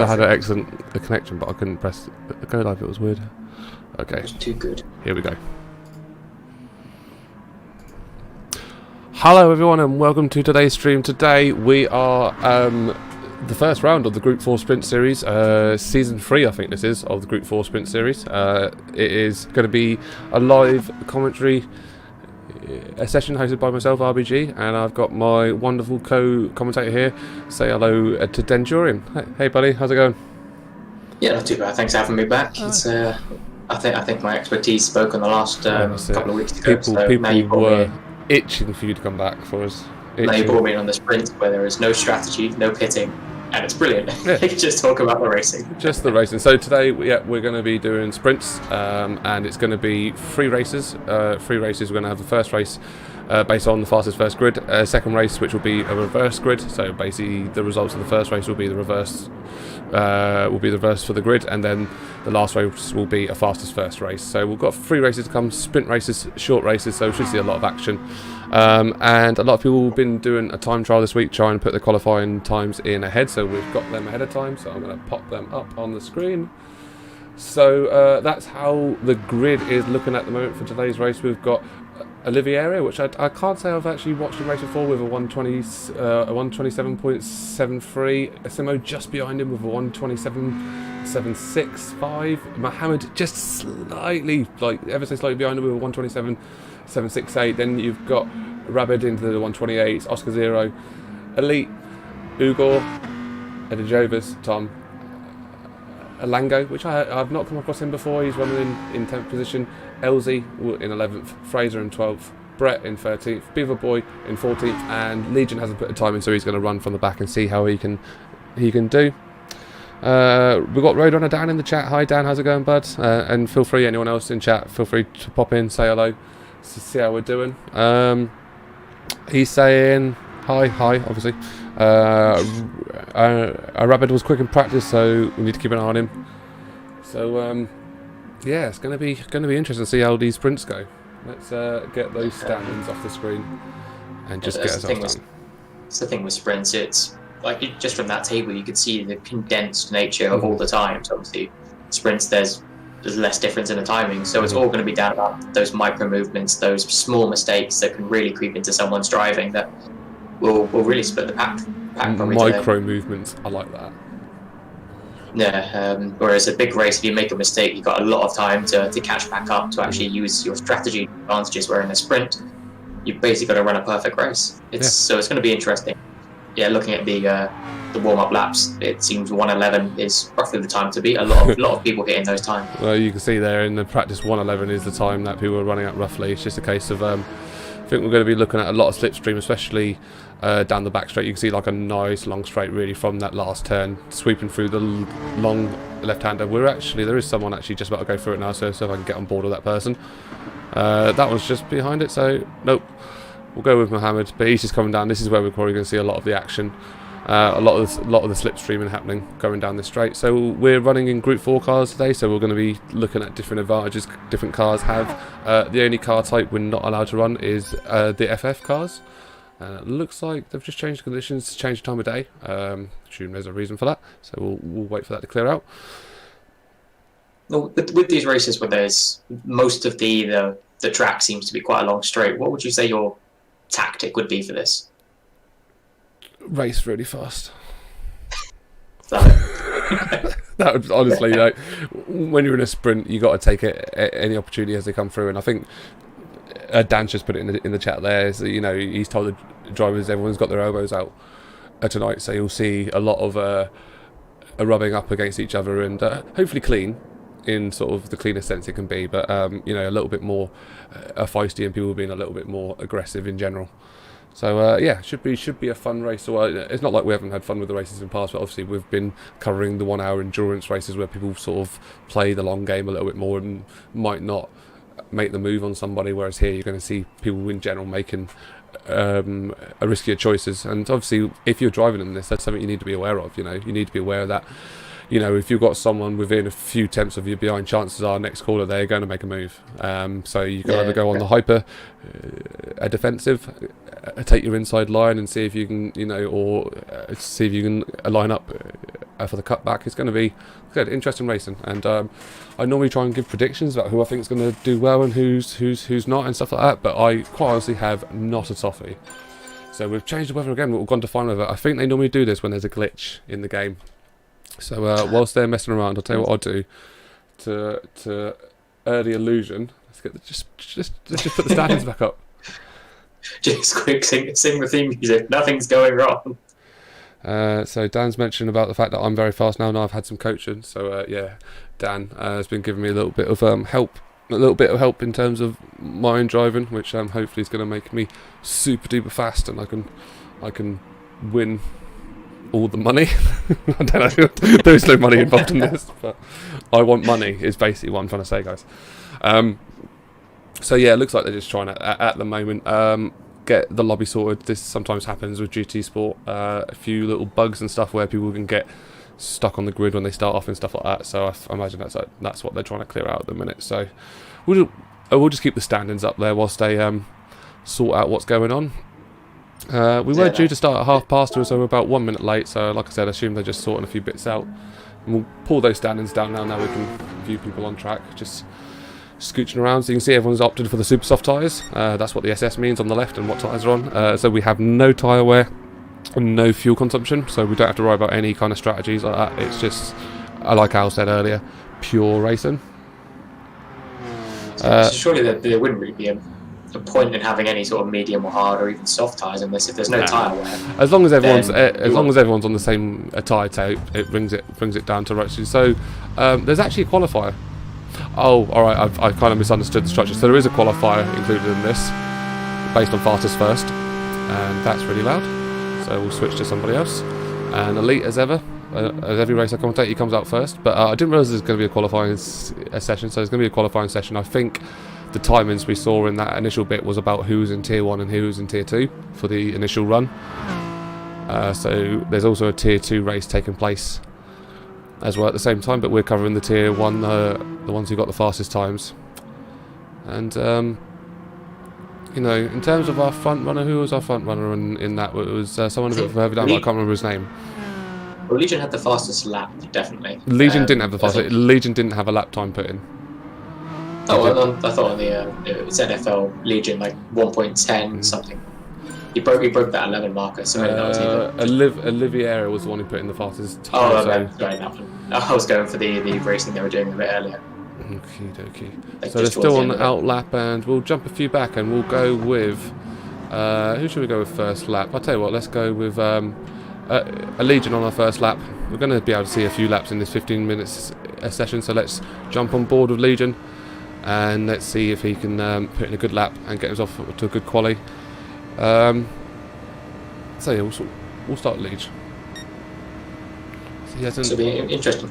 I had an excellent connection, but I couldn't press go live. It was weird. Okay. It's too good. Here we go. Hello everyone and welcome to today's stream. Today we are the first round of the Gr.4 Sprint series, season 3 I think this is, of the Gr.4 Sprint series. It is going to be a live commentary a session hosted by myself, ArbieG, and I've got my wonderful co-commentator here. Say hello to Denchurion. Hey buddy, how's it going? Yeah, not too bad. Thanks for having me back. It's I think my expertise spoke on the last couple of weeks ago. People were itching for you to come back for us. Now you brought me in on the sprint where there is no strategy, no pitting, and it's brilliant. Yeah. You can just talk about the racing. Just the racing. So today, we're going to be doing sprints, and it's going to be 3 races. 3 races. We're going to have the first race based on the fastest first grid. Second race, which will be a reverse grid. So basically, the results of the first race will be the reverse. For the grid, and then the last race will be a fastest first race. So we've got 3 races to come, sprint races, short races, so we should see a lot of action. And a lot of people have been doing a time trial this week, trying to put the qualifying times in ahead, so we've got them ahead of time, so I'm going to pop them up on the screen. So that's how the grid is looking at the moment for today's race. We've got Oliviera, which I can't say I've actually watched him race before, with a 127.73. Simo just behind him with a 127.765. Mohammed just slightly, ever so slightly behind him with a 127.768. Then you've got Rabid into the 128s, Oscar Zero, Elite, Ugor, Edijovis, Tom, Alango, which I've not come across him before. He's running in 10th position. Elsie in 11th, Fraser in 12th, Brett in 13th, Beaver Boy in 14th, and Legion hasn't put a time in, so he's going to run from the back and see how he can do. We've got Roadrunner Dan in the chat. Hi Dan, how's it going, bud? And feel free, anyone else in chat, feel free to pop in, say hello, see how we're doing. He's saying hi, obviously. Rabbit was quick in practice, so we need to keep an eye on him. So yeah, it's going to be interesting to see how these sprints go. Let's get those standings off the screen and just get us off done. It's the thing with sprints. It's like just from that table, you could see the condensed nature of all the times. Obviously, sprints there's less difference in the timing, so it's all going to be down about those micro movements, those small mistakes that can really creep into someone's driving that will really split the pack micro movements, I like that. Yeah, whereas a big race, if you make a mistake, you've got a lot of time to catch back up, to actually use your strategy advantages, where in a sprint, you've basically got to run a perfect race. So it's going to be interesting. Yeah, looking at the warm-up laps, it seems 1:11 is roughly the time to beat. A lot of people hitting those times. Well, you can see there in the practice, 1:11 is the time that people are running at roughly. It's just a case of, I think we're going to be looking at a lot of slipstream, especially down the back straight. You can see like a nice long straight really from that last turn, sweeping through the long left-hander. There is someone actually just about to go through it now, so if I can get on board with that person. That one's just behind it, so nope. We'll go with Mohammed, but he's just coming down. This is where we're probably going to see a lot of the action. A lot of the slipstreaming happening going down this straight. So we're running in Gr.4 cars today, so we're going to be looking at different advantages different cars have. The only car type we're not allowed to run is the FF cars. It looks like they've just changed the conditions to change the time of day. Assume there's a reason for that, so we'll wait for that to clear out. Well, with these races where there's most of the track seems to be quite a long straight, what would you say your tactic would be for this? Race really fast. That would honestly, when you're in a sprint, you got to take any opportunity as they come through. And I think Dan just put it in the chat there. So, he's told the drivers everyone's got their elbows out tonight, so you'll see a lot of a rubbing up against each other, and hopefully clean in sort of the cleanest sense it can be. But a little bit more feisty, and people being a little bit more aggressive in general. So yeah, should be a fun race. So it's not like we haven't had fun with the races in the past, but obviously we've been covering the 1 hour endurance races where people sort of play the long game a little bit more and might not make the move on somebody, whereas here you're going to see people in general making riskier choices. And obviously if you're driving in this, that's something you need to be aware of. You need to be aware that you know, if you've got someone within a few tenths of you behind, chances are next corner they're going to make a move. So you can either go on the hyper, a defensive, take your inside line and see if you can, you know, or see if you can line up for the cutback. It's going to be good, interesting racing. And I normally try and give predictions about who I think is going to do well and who's not and stuff like that. But I quite honestly have not a toffee. So we've changed the weather again. We've gone to final weather. I think they normally do this when there's a glitch in the game. So whilst they're messing around, I'll tell you what I'll do to early illusion. Let's just put the standings back up. Just quick, sing the theme music. Nothing's going wrong. So Dan's mentioned about the fact that I'm very fast now, and I've had some coaching. So yeah, Dan has been giving me a little bit of help in terms of my own driving, which hopefully is going to make me super duper fast, and I can win all the money. I don't know. There's no money involved in this, but I want money. Is basically what I'm trying to say, guys. So yeah, it looks like they're just trying to at the moment get the lobby sorted. This sometimes happens with GT Sport. A few little bugs and stuff where people can get stuck on the grid when they start off and stuff like that. So I imagine that's what they're trying to clear out at the minute. So we'll just keep the standings up there whilst they sort out what's going on. We were due to start at 2:30, so we're about 1 minute late. So like I said, I assume they're just sorting a few bits out. And we'll pull those standings down now. Now we can view people on track, just scooching around. So you can see everyone's opted for the super soft tyres. That's what the SS means on the left and what tyres are on. So we have no tyre wear and no fuel consumption, so we don't have to worry about any kind of strategies like that. It's just, like Al said earlier, pure racing. So surely there wouldn't really be a point in having any sort of medium or hard or even soft tyres in this if there's no tyre wear. As long as everyone's on the same tyre tape, it brings it down to racing. So there's actually a qualifier. Oh, all right. I kind of misunderstood the structure. So there is a qualifier included in this, based on fastest first, and that's really loud. So we'll switch to somebody else. And Elite, as ever, as every race I commentate, he comes out first. But I didn't realise there's going to be a qualifying session. So there's going to be a qualifying session. I think the timings we saw in that initial bit was about who was in Tier 1 and who was in Tier 2 for the initial run. So there's also a Tier 2 race taking place as well at the same time, but we're covering the Tier 1, the ones who got the fastest times. And you know, in terms of our front runner, who was our front runner in that? It was someone a bit further down, but I can't remember his name. Well, Legion had the fastest lap, definitely. Legion didn't have the fastest. Legion didn't have a lap time put in. Oh, I thought on the it's NFL Legion like 1.10 something. He broke that 11 marker, so maybe that was even. Oliviera was the one who put in the fastest time. Oh, sorry, that one. I was going for the racing they were doing a bit earlier. Okie dokie. Like so they're still on the out lap, and we'll jump a few back, and we'll go with who should we go with first lap? I'll tell you what. Let's go with a Legion on our first lap. We're going to be able to see a few laps in this 15 minutes session, so let's jump on board with Legion, and let's see if he can put in a good lap and get himself to a good quali. So yeah, we'll start Legion. So it'll be interesting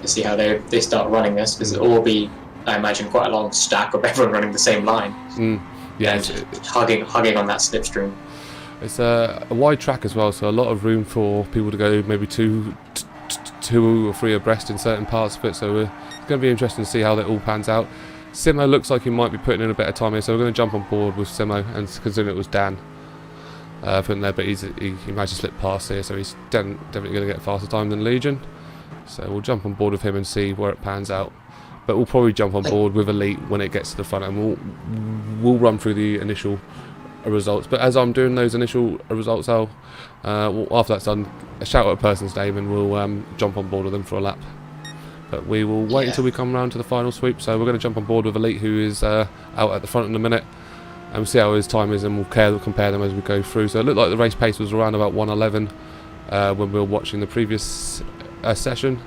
to see how they start running this, because it will be, I imagine, quite a long stack of everyone running the same line. Yeah, hugging on that slipstream. It's a wide track as well, so a lot of room for people to go maybe two or three abreast in certain parts of it. So it's going to be interesting to see how that all pans out. Simo looks like he might be putting in a better time here, so we're going to jump on board with Simo, and considering it was Dan putting there, but he managed to slip past here, so he's definitely going to get a faster time than Legion. So we'll jump on board with him and see where it pans out. But we'll probably jump on board with Elite when it gets to the front, and we'll run through the initial results. But as I'm doing those initial results, after that's done, shout out a person's name, and we'll jump on board with them for a lap. But we will wait until we come around to the final sweep. So we're going to jump on board with Elite, who is out at the front in a minute, and we'll see how his time is, and we'll compare them as we go through. So it looked like the race pace was around about 1:11 when we were watching the previous session.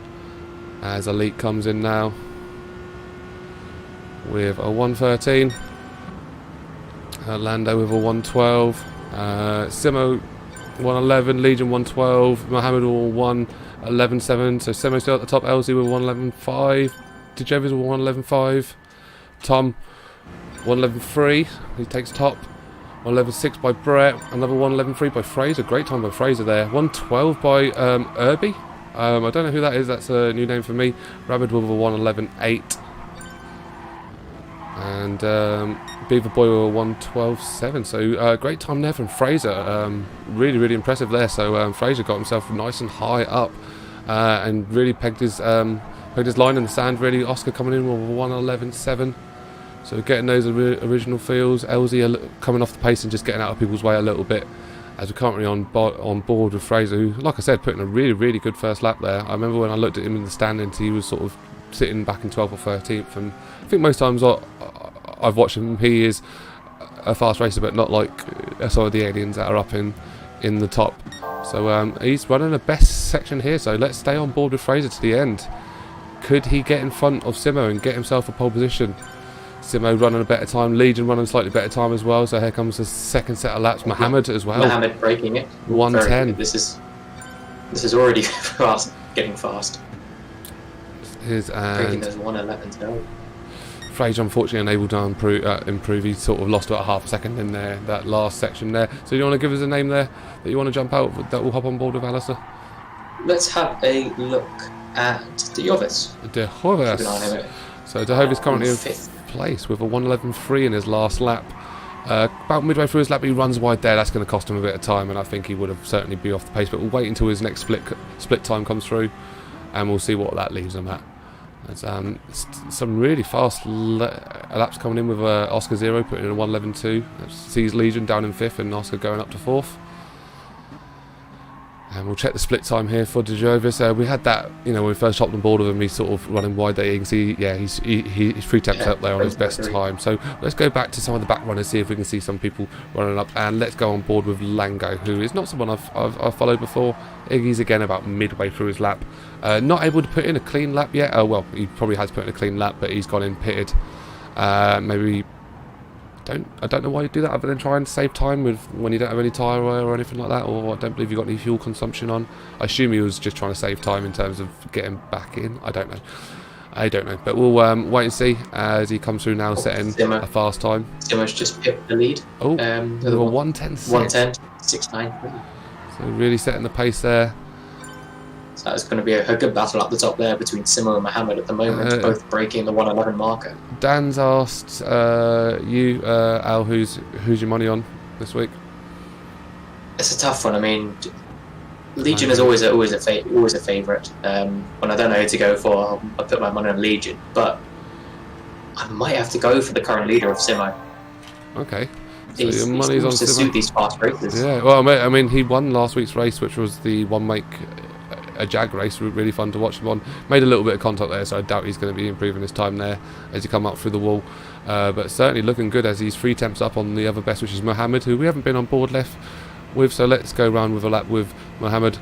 As Elite comes in now with a 1:13, Lando with a 1:12, Simo 1:11, Legion 1:12, Mohammed all 1:11.7. So Simo still at the top, LZ with 1:11.5, DeJevis with 1:11.5, Tom 1:11.3, he takes top. 1:11.6 by Brett, another 1:11.3 by Fraser. Great time by Fraser there. 1:12 by Arbie. I don't know who that is. That's a new name for me. Rabbit with a 1:11.8. And Beaver Boy with a 1:12.7. So great time there from Fraser. Really impressive there. So Fraser got himself nice and high up and really pegged his line in the sand. Really, Oscar coming in with a 1:11.7. So getting those original feels. LZ coming off the pace and just getting out of people's way a little bit. As we're currently on board with Fraser, who, like I said, put in a really good first lap there. I remember when I looked at him in the standings, he was sort of sitting back in 12th or 13th, and I think most times I've watched him, he is a fast racer, but not like some of the aliens that are up in the top. So he's running the best section here, so let's stay on board with Fraser to the end. Could he get in front of Simo and get himself a pole position? Simo running a better time, Legion running a slightly better time as well, so here comes the second set of laps. Mohammed as well. Mohammed breaking it. 1:10. This is already fast, getting fast. Breaking those 1:11s now. Fraser unfortunately unable to improve. He sort of lost about half a second in there, that last section there. So you want to give us a name there that you want to jump out that will hop on board with Alistair? Let's have a look at De Jovis. So De Jovis currently in 5th place with a 1:11.3 in his last lap. About midway through his lap he runs wide there. That's going to cost him a bit of time, and I think he would have certainly be off the pace, but we'll wait until his next split time comes through and we'll see what that leaves him at. There's some really fast laps coming in with Oscar 0 putting in a 1:11.2. That sees Legion down in 5th and Oscar going up to 4th. And we'll check the split time here for De Jovis. We had that, when we first hopped on board with him, he's sort of running wide there. You can see, he's 3 temps up there on his best time. So let's go back to some of the back runners, see if we can see some people running up. And let's go on board with Lango, who is not someone I've followed before. Iggy's again about midway through his lap. Not able to put in a clean lap yet. Oh, well, he probably has put in a clean lap, but he's gone in pitted. Maybe... I don't know why you do that other than try and save time when you don't have any tyre wear or anything like that, or I don't believe you've got any fuel consumption on. I assume he was just trying to save time in terms of getting back in. I don't know, but we'll wait and see as he comes through now, setting a fast time. Simo's just picked the lead. Oh, with a 1:10.6. So really setting the pace there. So that's going to be a good battle up the top there between Simo and Mohammed at the moment, both breaking the 1:11 marker. Dan's asked you, Al, who's your money on this week? It's a tough one. I mean, Legion is always a favourite. When I don't know who to go for, I'll put my money on Legion, but I might have to go for the current leader of Simo. Okay. So your money's on Simo. To suit these fast races. Yeah. Well, I mean, he won last week's race, which was the a Jag race, really fun to watch him on. Made a little bit of contact there, so I doubt he's going to be improving his time there as he come up through the wall. But certainly looking good as he's 3 temps up on the other best, which is Mohammed, who we haven't been on board left with. So let's go round with a lap with Mohammed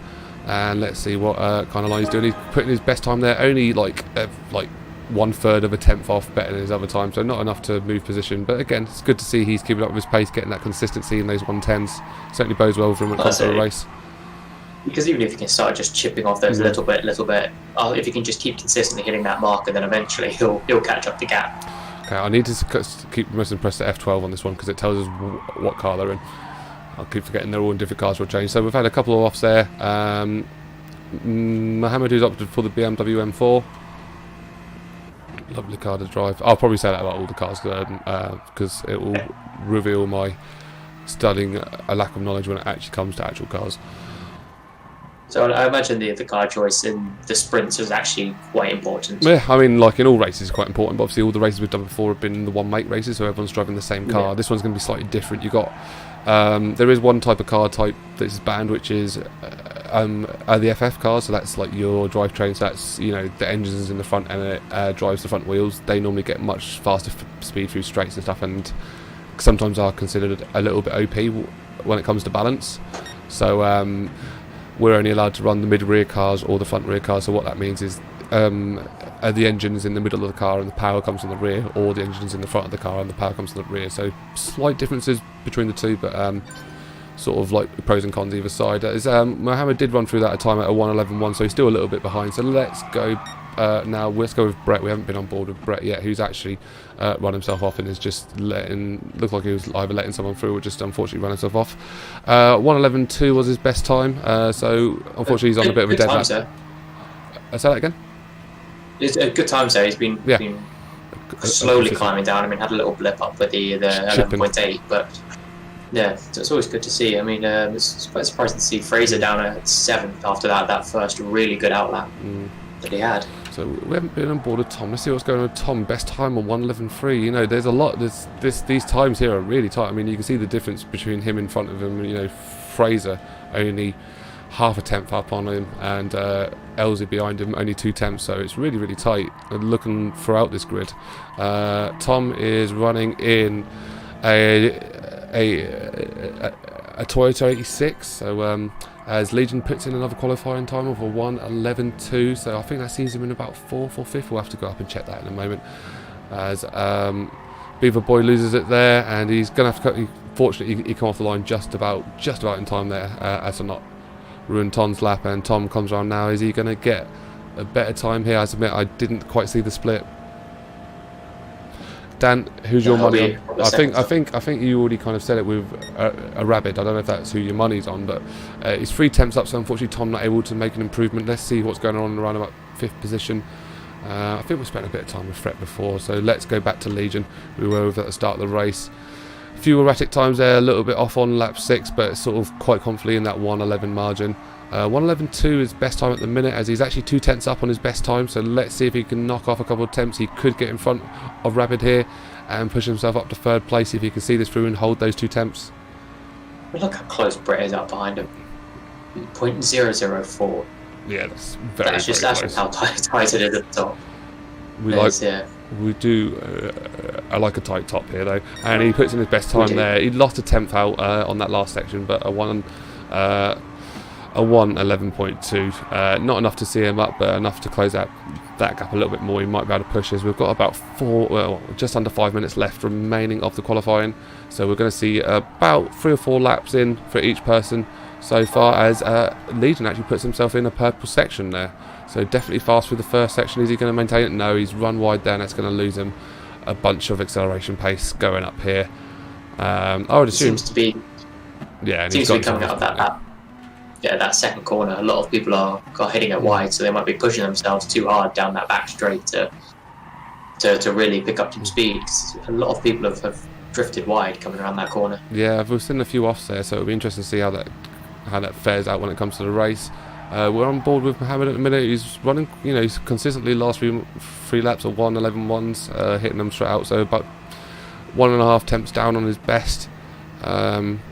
and let's see what kind of line he's doing. He's putting his best time there, only like 1/3 of a tenth off, better than his other time, so not enough to move position. But again, it's good to see he's keeping up with his pace, getting that consistency in those 1:10s. Certainly bodes well for him when it comes to a race. Because even if you can start just chipping off those little bit, if you can just keep consistently hitting that mark, and then eventually he'll catch up the gap. Okay, I need to keep most impressed at F12 on this one because it tells us what car they're in. I'll keep forgetting they're all in different cars will change. So we've had a couple of offs there. Mohammed, who's opted for the BMW M4. Lovely car to drive. I'll probably say that about all the cars because it will reveal my studying a lack of knowledge when it actually comes to actual cars. So I imagine the car choice in the sprints is actually quite important. Yeah, I mean, like in all races, it's quite important. But obviously, all the races we've done before have been the one-make races, so everyone's driving the same car. Yeah. This one's going to be slightly different. You got there is one type of car type that's banned, which is the FF cars. So that's like your drivetrain. So that's the engines in the front and it drives the front wheels. They normally get much faster speed through straights and stuff, and sometimes are considered a little bit OP when it comes to balance. So we're only allowed to run the mid-rear cars or the front-rear cars. So what that means is the engine's in the middle of the car and the power comes from the rear, or the engine's in the front of the car and the power comes from the rear. So slight differences between the two, but sort of like pros and cons either side. Mohammed did run through that at a time at a 1:11.1, so he's still a little bit behind. So let's go now. Let's go with Brett. We haven't been on board with Brett yet, who's actually run himself off and is just looked like he was either letting someone through or just unfortunately run himself off. 1:11.2 was his best time, so unfortunately he's on a bit of a dead lap. Say that again? It's a good time, so he's been slowly climbing down. I mean, had a little blip up with the 11.8, but yeah, so it's always good to see. I mean, it's quite surprising to see Fraser down at 7th after that first really good outlap that he had. So we haven't been on board with Tom. Let's see what's going on with Tom. Best time on 1:11.3. You know, there's a lot. These times here are really tight. I mean, you can see the difference between him in front of him. You know, Fraser only half a tenth up on him, and Elsie behind him only 2 tenths. So it's really, really tight. And looking throughout this grid, Tom is running in a Toyota 86. So as Legion puts in another qualifying time of a 1:11.2, so I think that sees him in about 4th or 5th. We'll have to go up and check that in a moment. As Beaver Boy loses it there, and he's going to have to cut. Fortunately, he come off the line just about in time there, as to not ruin Tom's lap. And Tom comes around now. Is he going to get a better time here? I admit I didn't quite see the split. Dan, who's your money on? I think you already kind of said it with a rabbit. I don't know if that's who your money's on, but he's 3 tenths up, so unfortunately Tom not able to make an improvement. Let's see what's going on around about 5th position. I think we spent a bit of time with Fret before, so let's go back to Legion. We were over at the start of the race. A few erratic times there, a little bit off on lap 6, but sort of quite comfortably in that 1:11 margin. 1:11.2 is best time at the minute, as he's actually 2 tenths up on his best time, so let's see if he can knock off a couple of attempts. He could get in front of Rabbit here and push himself up to 3rd place if he can see this through and hold those 2 tenths. Look how close Brett is up behind him. 0.004. Yeah, that's very, that's just how tight it is at the top. I like a tight top here though, and he puts in his best time there. He lost a 10th out on that last section, but a 1:11.2, not enough to see him up, but enough to close out that gap a little bit more. He might be able to push us. We've got about just under 5 minutes left remaining of the qualifying, so we're going to see about 3 or 4 laps in for each person so far, as Legion actually puts himself in a purple section there. So definitely fast through the first section. Is he going to maintain it? No, he's run wide there, and that's going to lose him a bunch of acceleration pace going up here. I would assume seems to be coming out of that second corner. A lot of people are hitting it wide, so they might be pushing themselves too hard down that back straight to really pick up some speed. A lot of people have drifted wide coming around that corner. Yeah, we've seen a few offs there, so it'll be interesting to see how that fares out when it comes to the race. We're on board with Mohammed at the minute. He's running, he's consistently last 3 laps of 1:11.1s, hitting them straight out, so about 1.5 tenths down on his best.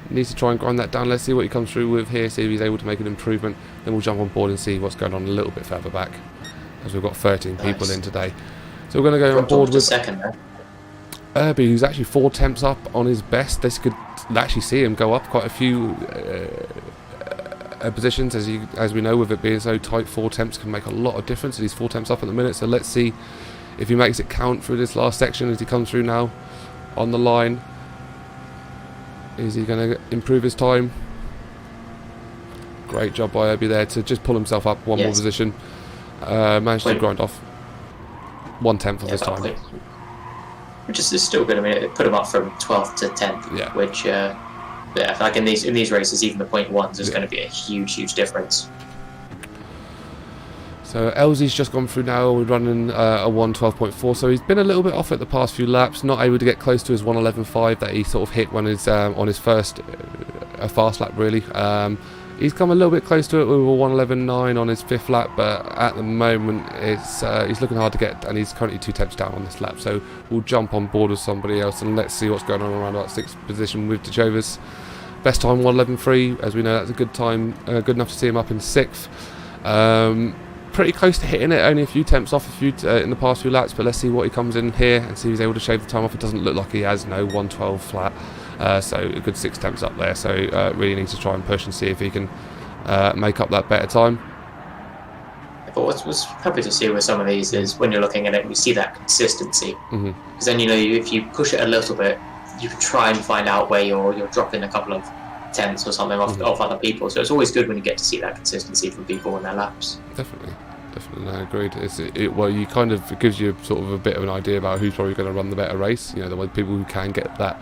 Needs to try and grind that down. Let's see what he comes through with here, see if he's able to make an improvement. Then we'll jump on board and see what's going on a little bit further back, as we've got 13 people in today. So we're going to go on board with Arbie, who's actually 4 tenths up on his best. This could actually see him go up quite a few positions, as we know, with it being so tight. 4 tenths can make a lot of difference, and he's 4 tenths up at the minute. So let's see if he makes it count through this last section as he comes through now on the line. Is he going to improve his time? Great job by Arbie there to just pull himself up one more position. Managed to grind off 1 tenth of his time. Which is still good. I mean, it put him up from 12th to 10th, which, like in these races, even the 0.1s is going to be a huge difference. So Elsie's just gone through now. We're running a 1:12.4, so he's been a little bit off at the past few laps, not able to get close to his 1:11.5 that he sort of hit when he's on his first fast lap, really. He's come a little bit close to it with a 1:11.9 on his 5th lap, but at the moment he's looking hard to get, and he's currently 2 tenths down on this lap. So we'll jump on board with somebody else and let's see what's going on around about 6th position with Dechovis. Best time 1:11.3, as we know that's a good time, good enough to see him up in 6th. Pretty close to hitting it, only a few tenths off in the past few laps, but let's see what he comes in here and see if he's able to shave the time off. It doesn't look like he has, no, 1:12 flat, so a good 6 tenths up there, so really needs to try and push and see if he can make up that better time. But what's happy to see with some of these is when you're looking at it, you see that consistency, because then if you push it a little bit, you can try and find out where you're dropping a couple of tenths or something off other people. So it's always good when you get to see that consistency from people in their laps. Definitely, no, agreed. You kind of, it gives you sort of a bit of an idea about who's probably going to run the better race. The people who can get that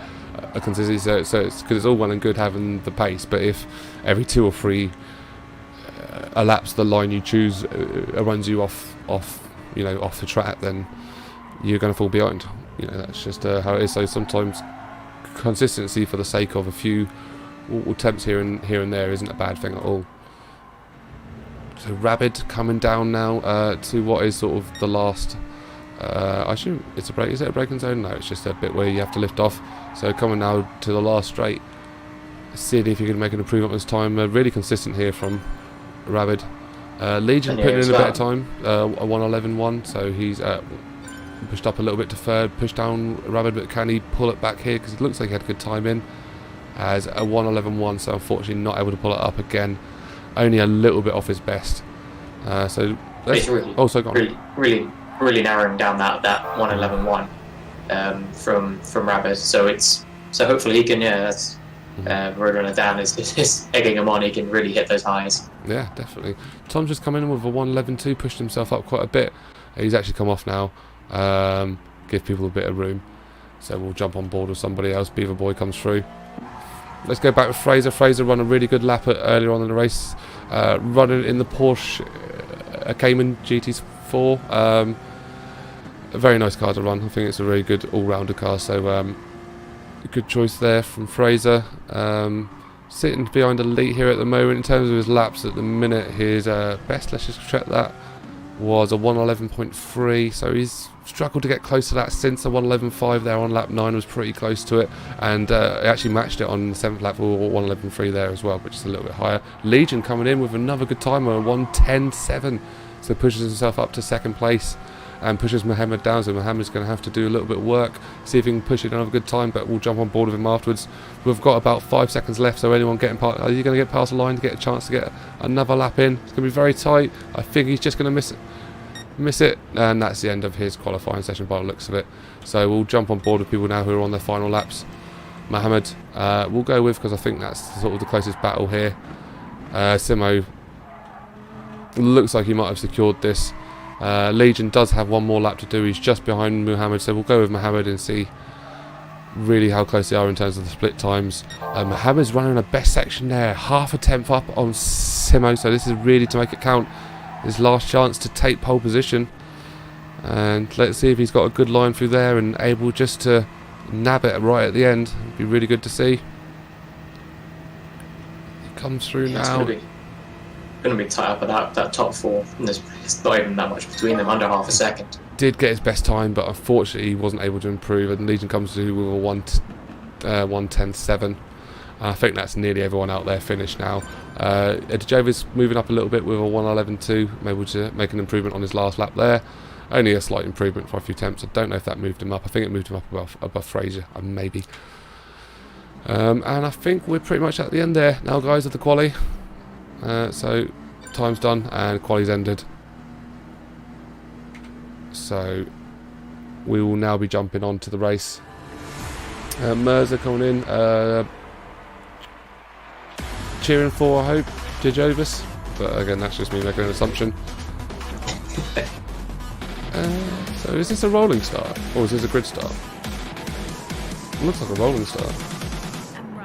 consistency. So it's because it's all well and good having the pace, but if every 2 or 3 elapse the line you choose runs you off the track, then you're going to fall behind. That's just how it is. So sometimes consistency for the sake of a few attempts here and there isn't a bad thing at all. So ArbieG coming down now to what is sort of the last. I assume it's a break. Is it a braking zone? No, it's just a bit where you have to lift off. So coming now to the last straight. Seeing if you can make an improvement on his time. Really consistent here from ArbieG. Legion putting in a better time. A 1:11.1. So he's pushed up a little bit to third. Pushed down ArbieG, but can he pull it back here? Because it looks like he had a good time in. As a 1:11.1. So unfortunately not able to pull it up again. Only a little bit off his best. So let's also really narrowing down that 1:11.1 from ArbieG. So hopefully he can Roadrunner Dan is egging him on. He can really hit those highs. Yeah, definitely. Tom's just come in with a 1:11.2, pushed himself up quite a bit. He's actually come off now. Give people a bit of room. So we'll jump on board with somebody else. Beaver Boy comes through. Let's go back with Fraser. Fraser run a really good lap earlier on in the race. Running in the Porsche Cayman GT4. A very nice car to run. I think it's a really good all-rounder car. So good choice there from Fraser. Sitting behind elite here at the moment. In terms of his laps at the minute, his best, let's just check that, was a 1:11.3. So he's struggled to get close to that since the 1:11.5 there on lap 9 was pretty close to it, and he actually matched it on the 7th lap with 1:11.3 there as well, which is a little bit higher. Legion coming in with another good time, a 1:10.7, so pushes himself up to second place and pushes Mohammed down. So Mohammed's going to have to do a little bit of work, see if he can push it another good time, but we'll jump on board with him afterwards. We've got about 5 seconds left, so anyone getting past, are you going to get past the line to get a chance to get another lap in? It's going to be very tight. I think he's just going to miss it, and that's the end of his qualifying session by the looks of it. So we'll jump on board with people now who are on their final laps. Mohammed we'll go with, because I think that's sort of the closest battle here. Simo looks like he might have secured this. Legion does have one more lap to do. He's just behind Mohammed, so we'll go with Mohammed and see really how close they are in terms of the split times. Mohammed's running a best section there, half a tenth up on Simo, so this is really to make it count. His last chance to take pole position, and let's see if he's got a good line through there and able just to nab it right at the end. It'd be really good to see. He comes through now. It's going to be tight up at that top 4, and there's not even that much between them, under half a second. Did get his best time, but unfortunately he wasn't able to improve, and Legion comes through with a 1:10.7. I think that's nearly everyone out there finished now. Edijova's moving up a little bit with a 1:11.2, able to make an improvement on his last lap there. Only a slight improvement for a few attempts. I don't know if that moved him up. I think it moved him up above Fraser, maybe. And I think we're pretty much at the end there now, guys, of the quali. So time's done and quali's ended. So we will now be jumping on to the race. Mirza coming in. Gr.4, I hope, Dijovis, but again that's just me making an assumption. So is this a rolling start or is this a grid start? It looks like a rolling start.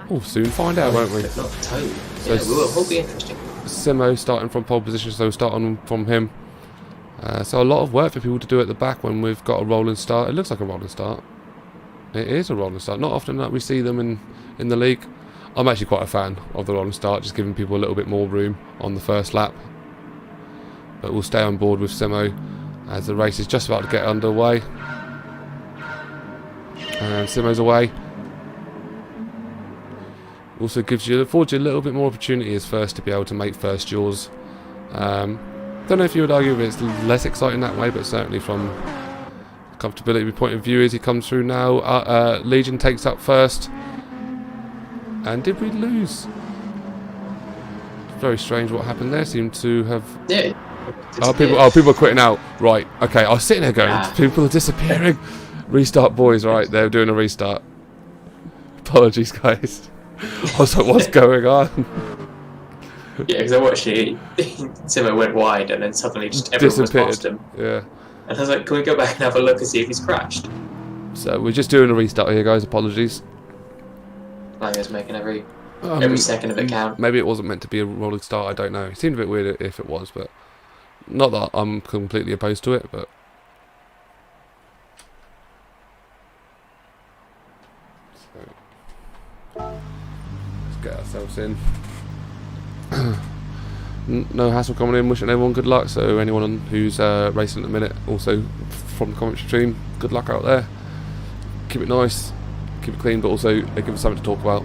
We'll soon find out, won't we? It's not totally. So Yeah, will be interesting. Simo starting from pole position, so we'll start on from him. So a lot of work for people to do at the back when we've got a rolling start. It looks like a rolling start. It is a rolling start. Not often that we see them in the league. I'm actually quite a fan of the rolling start, just giving people a little bit more room on the first lap. But we'll stay on board with Simo as the race is just about to get underway. And Simo's away. Also affords you a little bit more opportunity as first to be able to make first yours. Don't know if you would argue that it's less exciting that way, but certainly from a comfortability point of view as he comes through now. Legion takes up first. And did we lose? Very strange what happened there. Seemed to have... Yeah. people are quitting out. Right, okay, I was sitting there going, people are disappearing. Restart, boys, right, they're doing a restart. Apologies, guys. I was like, what's going on? Yeah, because I watched Simo went wide and then suddenly just everyone was past him. Yeah. And I was like, can we go back and have a look and see if he's crashed? So we're just doing a restart here, guys, apologies. Like he was making Every second of it counts. Maybe it wasn't meant to be a rolling start, I don't know. It seemed a bit weird if it was, but not that I'm completely opposed to it, but so let's get ourselves in. No hassle coming in, wishing everyone good luck. So anyone who's racing at the minute, also from the commentary team, good luck out there. Keep it nice, keep it clean, but also give us something to talk about.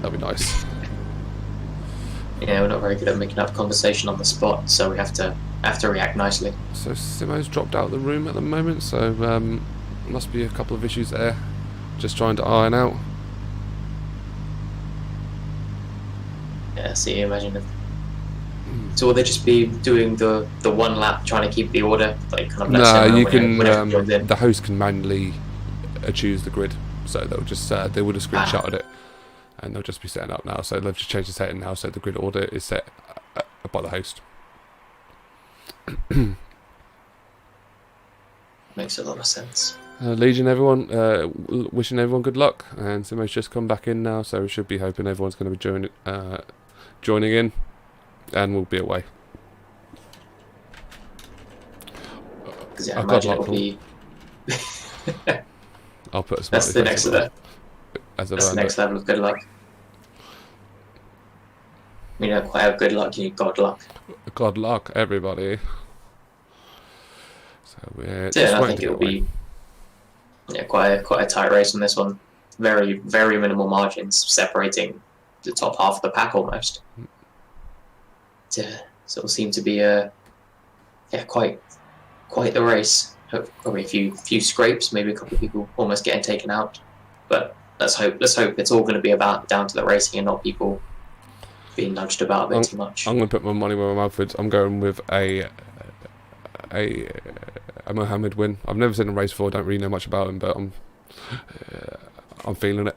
That'd be nice. Yeah, we're not very good at making up conversation on the spot, so we have to react nicely. So Simo's dropped out of the room at the moment, so must be a couple of issues there. Just trying to iron out. Yeah, see, imagine if. So will they just be doing the one lap, trying to keep the order? Like kind of No, you can. The the host can manually choose the grid, so they'll just they would have screenshotted it, and they'll just be setting up now. So they've just changed the setting now, so the grid order is set by the host. Makes a lot of sense. Legion, everyone, wishing everyone good luck, and Simo's just come back in now, so we should be hoping everyone's going to be joining in, and we'll be away. Because yeah, I imagine it'll be. I'll put a that's the next level. That's the next level of good luck. You don't quite have good luck, you need God luck. God luck, everybody. So we're yeah, I think it'll be quite a tight race on this one. Very, very minimal margins separating the top half of the pack almost. Yeah, so it'll seem to be quite the race. Probably a few scrapes, maybe a couple of people almost getting taken out. But let's hope it's all going to be about down to the racing and not people being nudged about a bit too much. I'm going to put my money where my mouth is. I'm going with a Mohammed win. I've never seen him race before. I don't really know much about him, but I'm feeling it.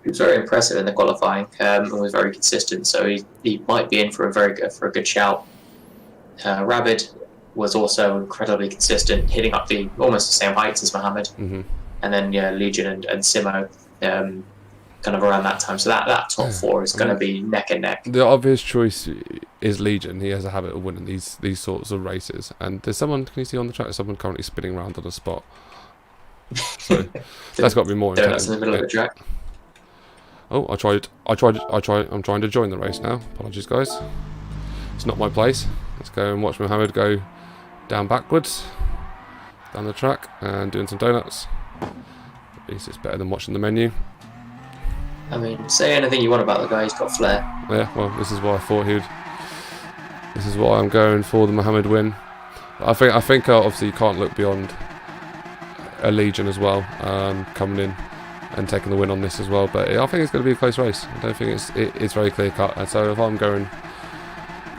He was very impressive in the qualifying and was very consistent. So he might be in for a good shout. ArbieG was also incredibly consistent, hitting up almost the same heights as Mohammed. Mm-hmm. And then Legion and Simo kind of around that time. So that top four is going to be neck and neck. The obvious choice is Legion. He has a habit of winning these sorts of races. And there's someone, can you see on the track, there's someone currently spinning around on the spot. So that's got to be more intense. That's in the middle of the track. Oh, I'm trying to join the race now. Apologies, guys. It's not my place. Let's go and watch Mohammed go down backwards, down the track, and doing some donuts. At least it's better than watching the menu. I mean, say anything you want about the guy, he's got flair. Yeah, well, this is why I thought this is why I'm going for the Mohammed win. I think obviously you can't look beyond a Legion as well, coming in and taking the win on this as well. But I think it's going to be a close race. I don't think it's very clear cut. And so if I'm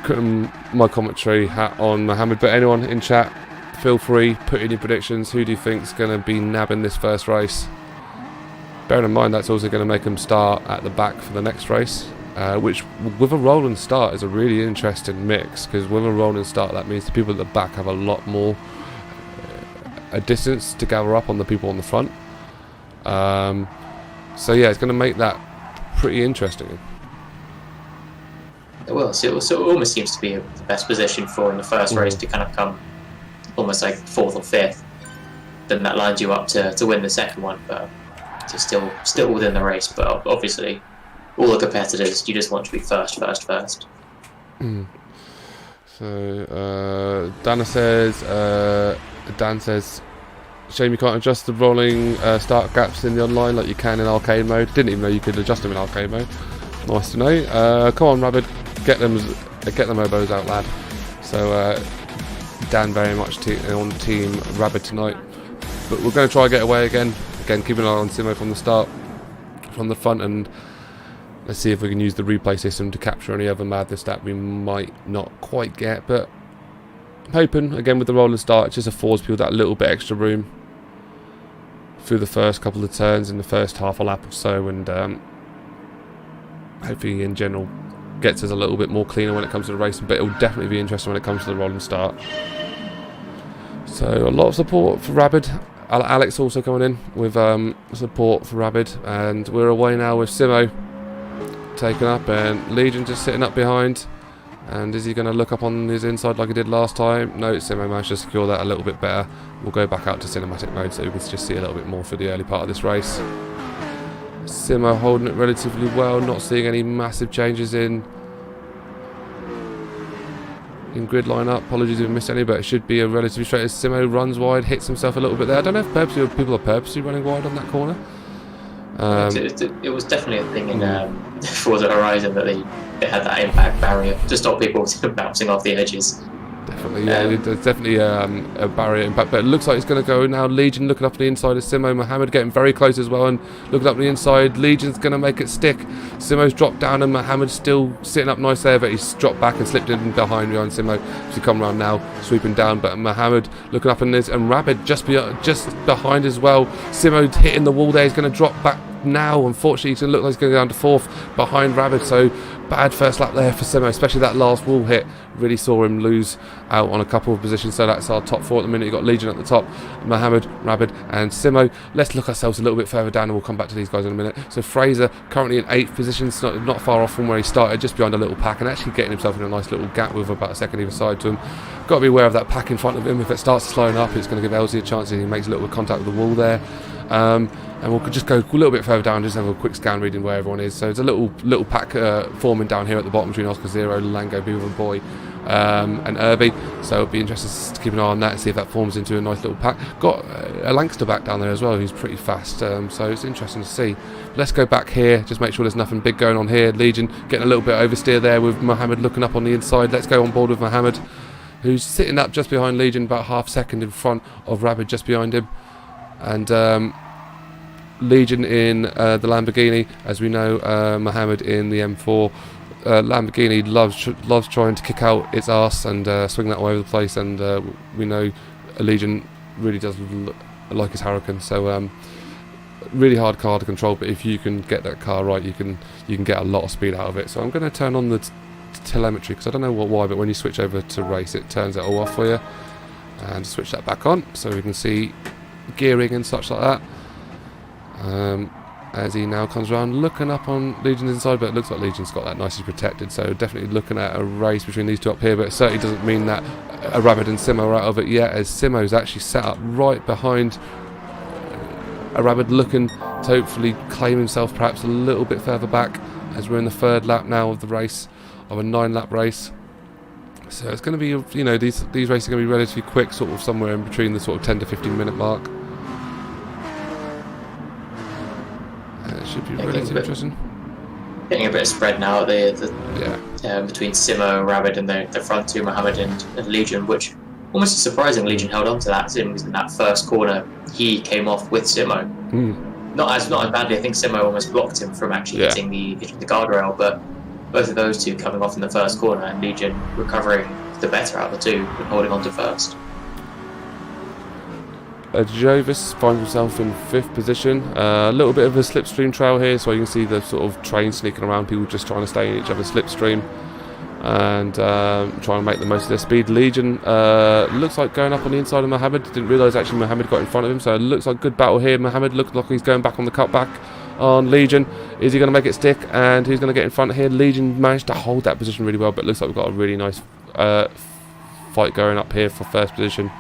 putting my commentary hat on Mohammed, but anyone in chat, feel free, put in your predictions. Who do you think is going to be nabbing this first race? Bearing in mind that's also going to make them start at the back for the next race, which with a rolling start is a really interesting mix, because with a rolling start that means the people at the back have a lot more a distance to gather up on the people on the front. So yeah, it's going to make that pretty interesting. It will. So it almost seems to be the best position for in the first race to kind of come almost like fourth or fifth. Then that lines you up to win the second one, but to still within the race. But obviously, all the competitors, you just want to be first. So Dan says, shame you can't adjust the rolling start gaps in the online like you can in arcade mode. Didn't even know you could adjust them in arcade mode. Nice to know. Come on, Rabbit, get them elbows out, lad. So Dan very much on team Rabbit tonight. But we're going to try and get away again. Again, keep an eye on Simo from the start, from the front, and let's see if we can use the replay system to capture any other madness that we might not quite get. But I'm hoping, again, with the rolling start, it just affords people that little bit extra room through the first couple of turns in the first half a lap or so, and hopefully in general gets us a little bit more cleaner when it comes to the racing. But it will definitely be interesting when it comes to the rolling start. So a lot of support for ArbieG. Alex also coming in with support for ArbieG, and we're away now with Simo taken up, and Legion just sitting up behind. And is he going to look up on his inside like he did last time? No, Simo managed to secure that a little bit better. We'll go back out to cinematic mode so we can just see a little bit more for the early part of this race. Simo holding it relatively well, not seeing any massive changes in grid lineup. Apologies if I missed any, but it should be a relatively straight. As Simo runs wide, hits himself a little bit there. I don't know if purposely people are purposely running wide on that corner. It was definitely a thing in Forza Horizon that they had that impact barrier to stop people bouncing off the edges. Definitely, yeah, there's definitely a barrier impact, but it looks like it's going to go now. Legion looking up the inside of Simo. Mohammed getting very close as well and looking up the inside. Legion's going to make it stick. Simo's dropped down and Mohammed's still sitting up nice there, but he's dropped back and slipped in behind Simo. So come around now, sweeping down, but Mohammed looking up in this, and Rabid just behind as well. Simo hitting the wall there. He's going to drop back now. Unfortunately, it's going to look like he's going to go down to 4th behind Rabid, so bad first lap there for Simo, especially that last wall hit. Really saw him lose out on a couple of positions, so that's our top 4 at the minute. You've got Legion at the top, Mohammed, Rabid and Simo. Let's look ourselves a little bit further down and we'll come back to these guys in a minute. So Fraser currently in 8th position, not far off from where he started, just behind a little pack, and actually getting himself in a nice little gap with about a second either side to him. Got to be aware of that pack in front of him. If it starts slowing up, it's going to give Elsie a chance, and he makes a little bit of contact with the wall there. And we'll just go a little bit further down, just have a quick scan reading where everyone is. So there's a little pack forming down here at the bottom between Oscar Zero, Lango, Beaver Boy and Arbie. So it'll be interesting to keep an eye on that and see if that forms into a nice little pack. Got a Lankster back down there as well, who's pretty fast, so it's interesting to see. Let's go back here, just make sure there's nothing big going on here. Legion getting a little bit oversteer there with Mohammed looking up on the inside. Let's go on board with Mohammed, who's sitting up just behind Legion, about half second in front of Rabid just behind him. And Legion in the Lamborghini, as we know, Mohammed in the M4. Lamborghini loves trying to kick out its arse and swing that all over the place, and we know Legion really does like his Hurricane, so really hard car to control, but if you can get that car right, you can get a lot of speed out of it. So I'm going to turn on the telemetry, because I don't know why, but when you switch over to race, it turns it all off for you, and switch that back on so we can see gearing and such like that. As he now comes around looking up on Legion's inside, but it looks like Legion's got that nicely protected, so definitely looking at a race between these two up here, but it certainly doesn't mean that Rabid and Simo are out of it yet, as Simo's actually set up right behind Rabid, looking to hopefully claim himself perhaps a little bit further back, as we're in the 3rd lap now of the race, of a 9-lap race. So it's going to be, you know, these races are going to be relatively quick, sort of somewhere in between the sort of 10 to 15 minute mark. It should be relatively interesting. Getting a bit of spread now between Simo, Rabid and the front two, Mohammed and Legion, which almost surprising Legion held on to that. Sim was in that first corner, he came off with Simo. Not as badly. I think Simo almost blocked him from actually hitting the guardrail, but both of those two coming off in the first corner, and Legion recovering the better out of the two and holding on to first. Jovis finds himself in 5th position. A little bit of a slipstream trail here, so you can see the sort of train sneaking around, people just trying to stay in each other's slipstream and trying to make the most of their speed. Legion looks like going up on the inside of Mohammed. Didn't realise actually Mohammed got in front of him, so it looks like good battle here. Mohammed looks like he's going back on the cutback on Legion. Is he going to make it stick, and who's going to get in front here? Legion managed to hold that position really well, but it looks like we've got a really nice fight going up here for 1st position.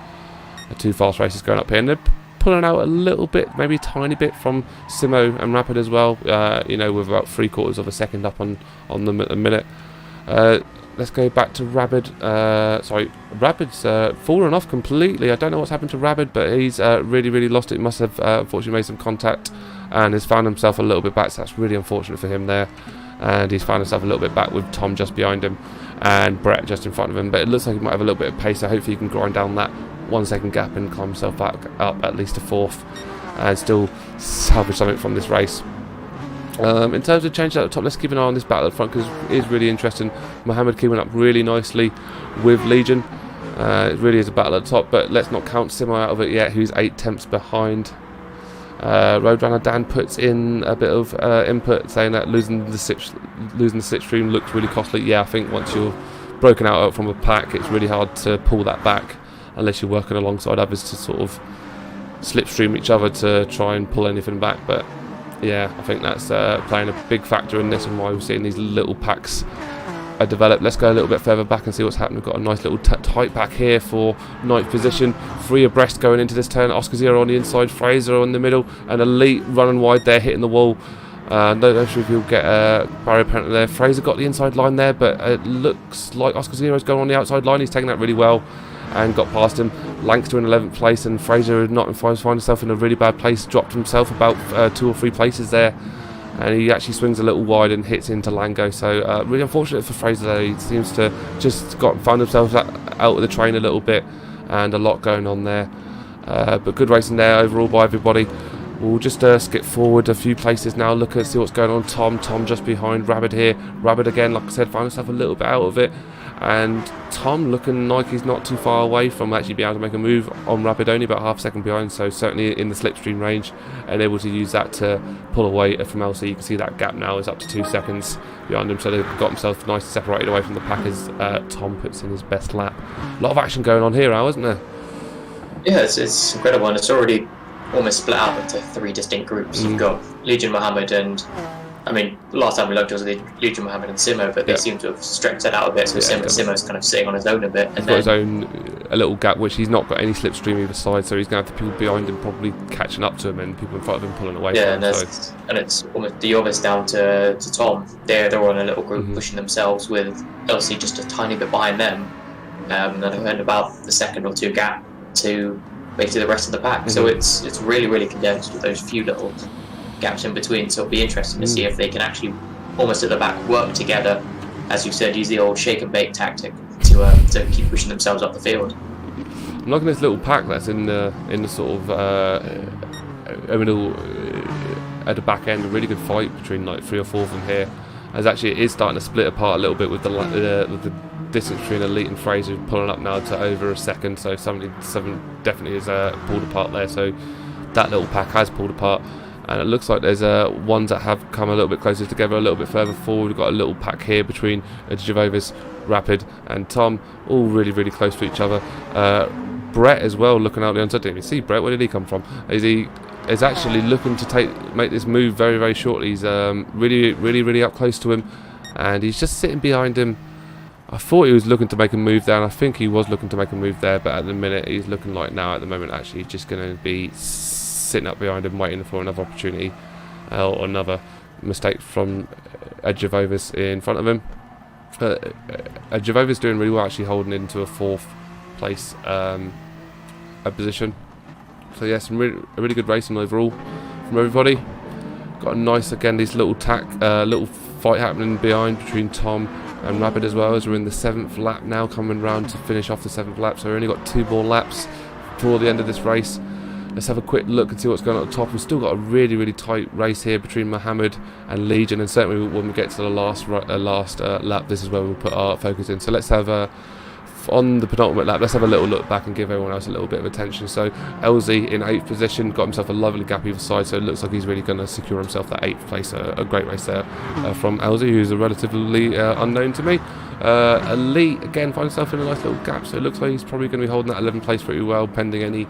2 fast races going up here, and they're pulling out a little bit, maybe a tiny bit from Simo and Rapid as well, you know, with about 3/4 of a second up on them at the minute. Let's go back to Rabid. Rabid's fallen off completely. I don't know what's happened to Rabid, but he's really lost it. He must have unfortunately made some contact and has found himself a little bit back, so that's really unfortunate for him there. And he's found himself a little bit back with Tom just behind him and Brett just in front of him, but it looks like he might have a little bit of pace, so hopefully he can grind down that 1 second gap and climb himself back up at least to 4th and still salvage something from this race. In terms of changes at the top, let's keep an eye on this battle at the front, because it is really interesting. Mohammed keeping up really nicely with Legion. It really is a battle at the top, but let's not count Simo out of it yet, who's 8 tenths behind. Roadrunner Dan puts in a bit of input, saying that losing the slipstream looks really costly. Yeah, I think once you're broken out from a pack, it's really hard to pull that back unless you're working alongside others to sort of slipstream each other to try and pull anything back. But Yeah, I think that's playing a big factor in this and why we're seeing these little packs develop. Let's go a little bit further back and see what's happening. We've got a nice little tight pack here for ninth position. 3 abreast going into this turn. Oscar Zero on the inside, Fraser on the middle, and Elite running wide there, hitting the wall. No sure if he'll get a barrier penalty there. Fraser got the inside line there, but it looks like Oscar Zero's going on the outside line. He's taking that really well and got past him. Lankster in 11th place, and Fraser finds himself in a really bad place. Dropped himself about 2 or 3 places there, and he actually swings a little wide and hits into Lango. So really unfortunate for Fraser there. He seems to just found himself out of the train a little bit, and a lot going on there. But good racing there overall by everybody. We'll just skip forward a few places now, look and see what's going on. Tom just behind Rabbit here. Rabbit again, like I said, found himself a little bit out of it. And Tom looking like he's not too far away from actually being able to make a move on Rabbit, only about half a second behind, so certainly in the slipstream range, and able to use that to pull away from LC. You can see that gap now is up to 2 seconds behind him, so they've got himself nicely separated away from the pack as Tom puts in his best lap. A lot of action going on here, Al, isn't there? Yeah, it's incredible, and it's already almost split out into 3 distinct groups. You've got Legion Mohammed and, I mean, last time we looked was Legion Mohammed and Simo, but they seem to have stretched it out a bit, so Simo's kind of sitting on his own a bit. He's got his own a little gap, which he's not got any slipstream either side, so he's going to have the people behind him probably catching up to him and people in front of him pulling away from him. And it's almost the obvious down to Tom. They're on a little group pushing themselves with LC just a tiny bit behind them, and about the second or 2 gap to basically the rest of the pack. So it's really, really condensed with those few little gaps in between. So it'll be interesting to see if they can actually, almost at the back, work together, as you said, use the old shake and bake tactic to keep pushing themselves up the field. I'm liking this little pack that's in the sort of middle at the back end. A really good fight between like 3 or 4 of them here, as actually it is starting to split apart a little bit with the distance between Elite and Fraser pulling up now to over a second, so 77 definitely is pulled apart there. So that little pack has pulled apart, and it looks like there's ones that have come a little bit closer together, a little bit further forward. We've got a little pack here between Javovis, Rapid and Tom, all really, really close to each other. Brett as well looking out the inside. Didn't you see Brett? Where did he come from? Is actually looking to make this move very, very shortly. He's really, really, really up close to him, and he's just sitting behind him. I thought he was looking to make a move there, and I think he was looking to make a move there, but at the minute he's looking like now at the moment actually he's just going to be sitting up behind him waiting for another opportunity or another mistake from Javovis in front of him. Javovis doing really well, actually holding into a 4th place position. So yeah, a really good racing overall from everybody. Got a nice, again, these little fight happening behind between Tom and Rabbit as well, as we're in the 7th lap now, coming round to finish off the 7th lap. So we've only got 2 more laps before the end of this race. Let's have a quick look and see what's going on at the top. We've still got a really, really tight race here between Mohammed and Legion, and certainly when we get to the last lap, this is where we'll put our focus in. So let's have on the penultimate lap, let's have a little look back and give everyone else a little bit of attention. So LZ in 8th position, got himself a lovely gap either side, so it looks like he's really going to secure himself that 8th place. A great race there from LZ, who's a relatively unknown to me. Elite again finds himself in a nice little gap, so it looks like he's probably going to be holding that 11th place pretty well, pending any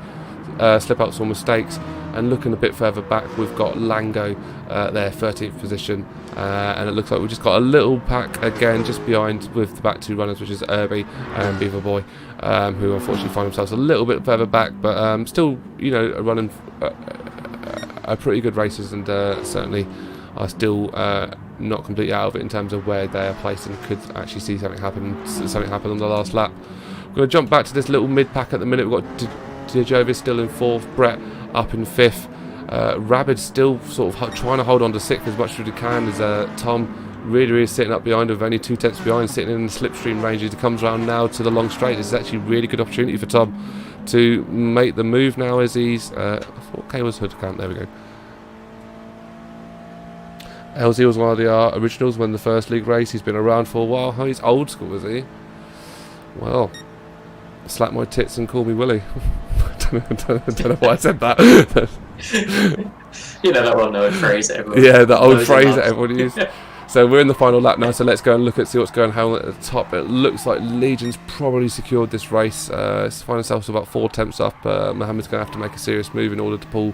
slip outs or mistakes. And looking a bit further back, we've got Lango there, 13th position, and it looks like we've just got a little pack again just behind with the back 2 runners, which is Arbie and Beaver Boy, who unfortunately find themselves a little bit further back, but still, you know, running pretty good races, and certainly are still not completely out of it in terms of where they are placed, and could actually see something happen on the last lap. We're going to jump back to this little mid pack at the minute. We've got Jovis still in 4th, Brett up in 5th, Rabbit still sort of trying to hold on to 6th as much as he can, as Tom really sitting up behind with only 2 tenths behind, sitting in the slipstream range as he comes around now to the long straight. This is actually a really good opportunity for Tom to make the move now, as he's I thought K was hood count, there we go. LZ was one of the originals when the first league race. He's been around for a while. Oh, he's old school, is he? Well, slap my tits and call me Willie. don't know why I said that. You know that well-known phrase that everyone the old phrase that everyone uses. So we're in the final lap now, so let's go and look at see what's going on at the top. It looks like Legion's probably secured this race. It's finding itself about 4 tenths up. Mohammed's going to have to make a serious move in order to pull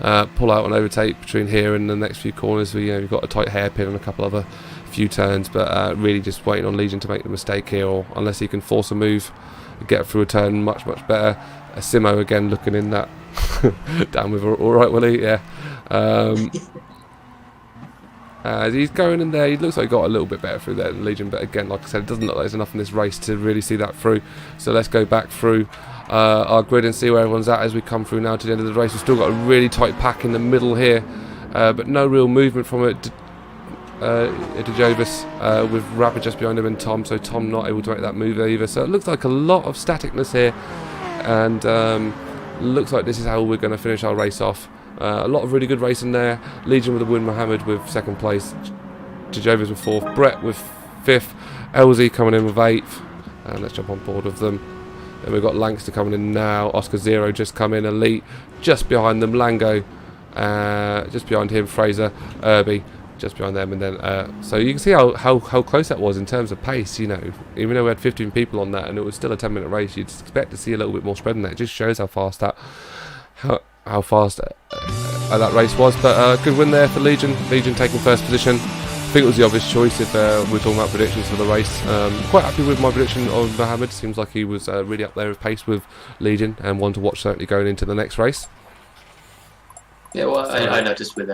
pull out and overtake between here and the next few corners. We've got a tight hairpin and a couple other few turns, but really just waiting on Legion to make the mistake here, or unless he can force a move, get through a turn much better. Simo again looking in that down with all right, Willie, yeah. As he's going in there, he looks like he got a little bit better through there than Legion, but again, like I said, it doesn't look like there's enough in this race to really see that through. So let's go back through our grid and see where everyone's at as we come through now to the end of the race. We've still got a really tight pack in the middle here, but no real movement from it. Dejovis with Rapid just behind him and Tom, so Tom not able to make that move either. So it looks like a lot of staticness here, and looks like this is how we're going to finish our race off. A lot of really good racing there. Legion with the win, Mohammed with 2nd place, Dejovis with 4th, Brett with 5th, LZ coming in with 8th, and let's jump on board with them. Then we've got Lankster coming in now, Oscar Zero just come in, Elite just behind them, Lango just behind him, Fraser, Arbie just behind them, and then so you can see how close that was in terms of pace. Even though we had 15 people on that and it was still a 10-minute race, you'd expect to see a little bit more spread in there. It just shows how fast that that race was. But good win there for Legion taking 1st position. I think it was the obvious choice if we're talking about predictions for the race. Quite happy with my prediction of Mohammed. Seems like he was really up there with pace with Legion, and one to watch certainly going into the next race. Yeah, well, I noticed with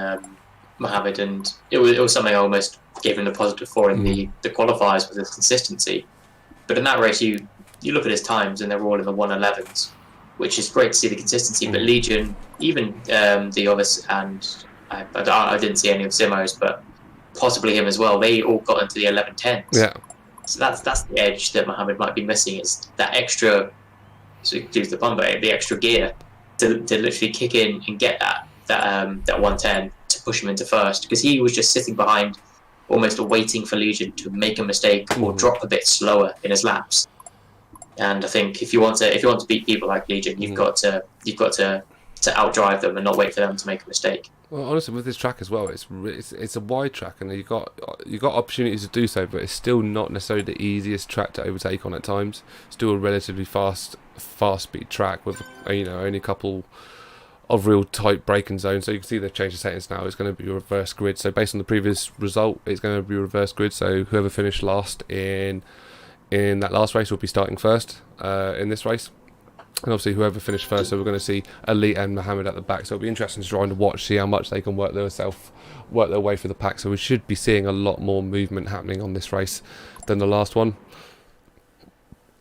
Mohammed, and it was something I almost gave him the positive for in the qualifiers, with his consistency. But in that race, you look at his times, and they're all in the 1:11s, which is great to see the consistency. But Legion, even the others, and I didn't see any of Simo's, but possibly him as well, they all got into the 11:10s. Yeah. So that's the edge that Mohammed might be missing, is that extra, so you use the pun, but the extra gear to literally kick in and get that 110 to push him into 1st, because he was just sitting behind, almost waiting for Legion to make a mistake or drop a bit slower in his laps. And I think if you want to beat people like Legion, you've got to outdrive them and not wait for them to make a mistake. Well, honestly, with this track as well, it's a wide track, and you got opportunities to do so, but it's still not necessarily the easiest track to overtake on at times. Still a relatively fast speed track with only a couple of real tight braking zones. So you can see they've changed the settings now. It's going to be a reverse grid. So based on the previous result, it's going to be a reverse grid. So whoever finished last in that last race will be starting 1st in this race. And obviously whoever finished 1st, so we're going to see Elite and Mohammed at the back. So it'll be interesting to try and watch, see how much they can work their way through the pack. So we should be seeing a lot more movement happening on this race than the last one.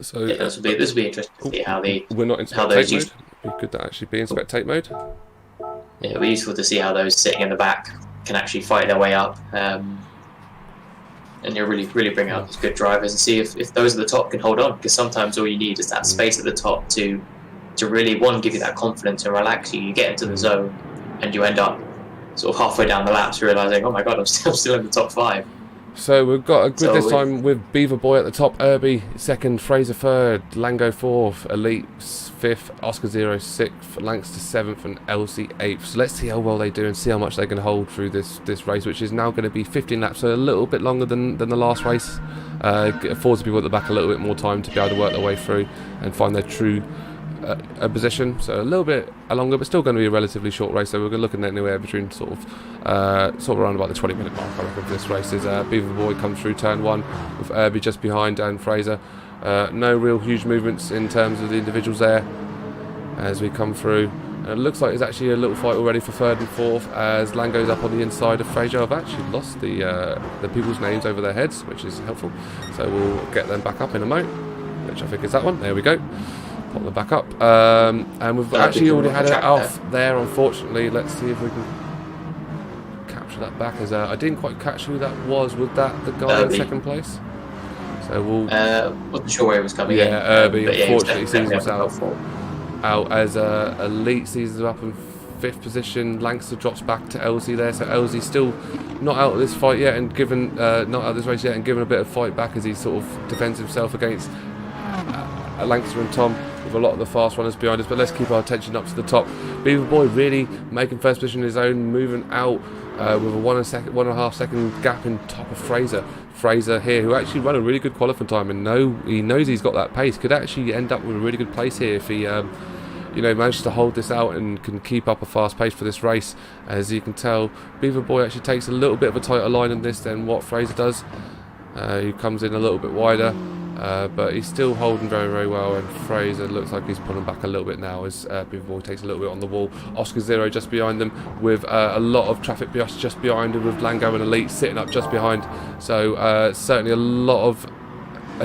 So yeah, this will be interesting to see how we're not in spectate mode. We could actually be in spectate mode. Yeah, it'll be useful to see how those sitting in the back can actually fight their way up, and really bring out these good drivers and see if those at the top can hold on. Because sometimes all you need is that space at the top to really, one, give you that confidence and relax you. You get into the zone and you end up sort of halfway down the laps realising, oh my god, I'm still in the top 5. So we've got a grid this time with Beaver Boy at the top, Arbie 2nd, Fraser 3rd, Lango 4th, Elite 5th, Oscar 0 6th, Lankster 7th, and LC 8th. So let's see how well they do and see how much they can hold through this race, which is now going to be 15 laps, so a little bit longer than the last race. It affords the people at the back a little bit more time to be able to work their way through and find their true position. So a little bit longer, but still going to be a relatively short race. So we're looking at anywhere between sort of around about the 20-minute mark, I reckon, for this race. Is Beaver Boy comes through turn 1 with Arbie just behind and Fraser. No real huge movements in terms of the individuals there as we come through. It looks like there's actually a little fight already for 3rd and 4th as Lango's up on the inside of Fraser. I've actually lost the people's names over their heads, which is helpful. So we'll get them back up in a moment, which I think is that one. There we go. Pop them back up. And we've actually already had it off there, unfortunately. Let's see if we can capture that back. As I didn't quite catch who that was. Was that the guy in 2nd place? So we'll... wasn't sure where he was coming in. Yeah, Arbie unfortunately sees himself out as Elite sees him up in 5th position. Lankster drops back to LZ there. So LZ still not out of this fight yet, and given not out of this race yet, and given a bit of fight back as he sort of defends himself against Lankster and Tom, with a lot of the fast runners behind us. But let's keep our attention up to the top. Beaver Boy really making 1st position his own, moving out with a 1.5 second gap in top of Fraser. Fraser here, who actually ran a really good qualifying time, and he knows he's got that pace, could actually end up with a really good place here if he you know, manages to hold this out and can keep up a fast pace for this race. As you can tell, Beaver Boy actually takes a little bit of a tighter line in this than what Fraser does. He comes in a little bit wider, but he's still holding very, very well, and Fraser looks like he's pulling back a little bit now as Beaver Boy takes a little bit on the wall. Oscar Zero just behind them with a lot of traffic just behind him, with Lango and Elite sitting up just behind. So certainly a lot of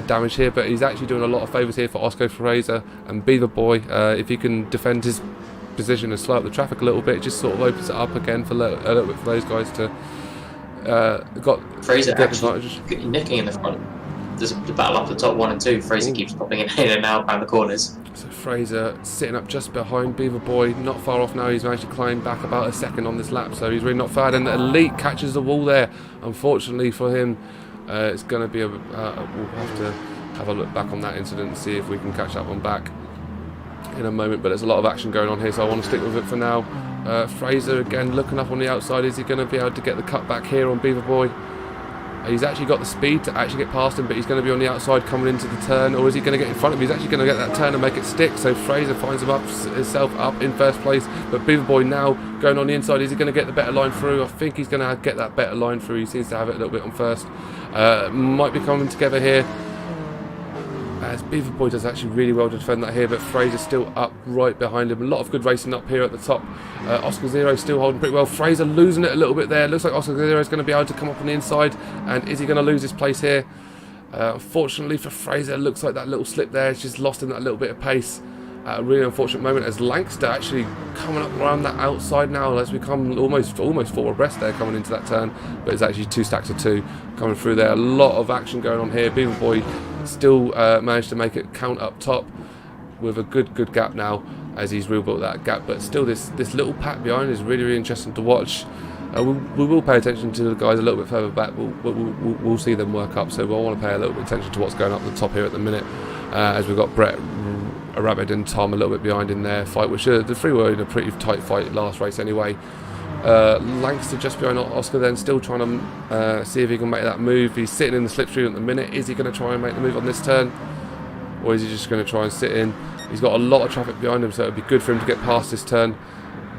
damage here, but he's actually doing a lot of favours here for Oscar Fraser and Beaver Boy. If he can defend his position and slow up the traffic a little bit, it just sort of opens it up again for a little bit for those guys to Fraser actually nicking in the front. There's a battle up the top 1 and 2. Fraser keeps popping in and out around the corners. So Fraser sitting up just behind Beaver Boy, not far off now. He's managed to climb back about a second on this lap, so he's really not far. And Elite catches the wall there. Unfortunately for him, it's going to be we'll have to have a look back on that incident and see if we can catch that one back in a moment. But there's a lot of action going on here, so I want to stick with it for now. Fraser again looking up on the outside. Is he going to be able to get the cut back here on Beaver Boy? He's actually got the speed to actually get past him, but he's going to be on the outside coming into the turn, or is he going to get in front of him? He's actually going to get that turn and make it stick, so Fraser finds himself up in first place, but Beaver Boy now going on the inside. Is he going to get the better line through? I think he's going to get that better line through. He seems to have it a little bit on first. Might be coming together here, as Beaver Boy does actually really well to defend that here, but Fraser's still up right behind him. A lot of good racing up here at the top. Oscar Zero still holding pretty well. Fraser losing it a little bit there. Looks like Oscar Zero is going to be able to come up on the inside, and is he going to lose his place here? Unfortunately for Fraser, looks like that little slip there is just lost in that little bit of pace at a really unfortunate moment, as Lancaster actually coming up around that outside now. Has become almost 4 abreast there coming into that turn, but it's actually 2 stacks of 2 coming through there. A lot of action going on here. Beaver Boy still managed to make it count up top with a good gap now, as he's rebuilt that gap, but still this little pack behind is really interesting to watch. We will pay attention to the guys a little bit further back. We'll see them work up, so we'll want to pay a little bit of attention to what's going up the top here at the minute, as we've got Brett, Rabbit and Tom a little bit behind in their fight, which the 3 were in a pretty tight fight last race anyway. Lancaster just behind Oscar then, still trying to see if he can make that move. He's sitting in the slipstream at the minute. Is he going to try and make the move on this turn, or is he just going to try and sit in? He's got a lot of traffic behind him, so it would be good for him to get past this turn.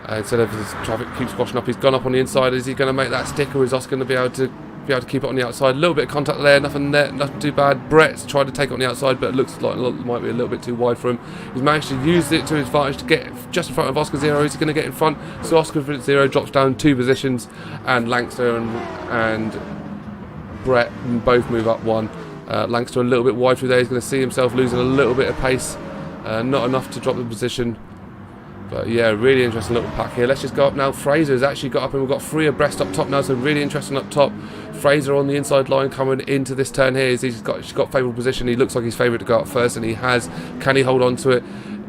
Instead of his traffic keeps squashing up, he's gone up on the inside. Is he going to make that stick, or is Oscar going to be able to keep it on the outside? A little bit of contact there, nothing too bad. Brett's tried to take it on the outside, but it looks like it might be a little bit too wide for him. He's managed to use it to his advantage to get just in front of Oscar Zero. Is he going to get in front? So Oscar Zero drops down 2 positions, and Lancaster and Brett both move up 1. Lancaster a little bit wide through there. He's going to see himself losing a little bit of pace, not enough to drop the position. But yeah, really interesting little pack here. Let's just go up now. Fraser's actually got up, and we've got 3 abreast up top now, so really interesting up top. Fraser on the inside line coming into this turn here. He's got favourable position. He looks like he's favoured to go up first, and he has. Can he hold on to it?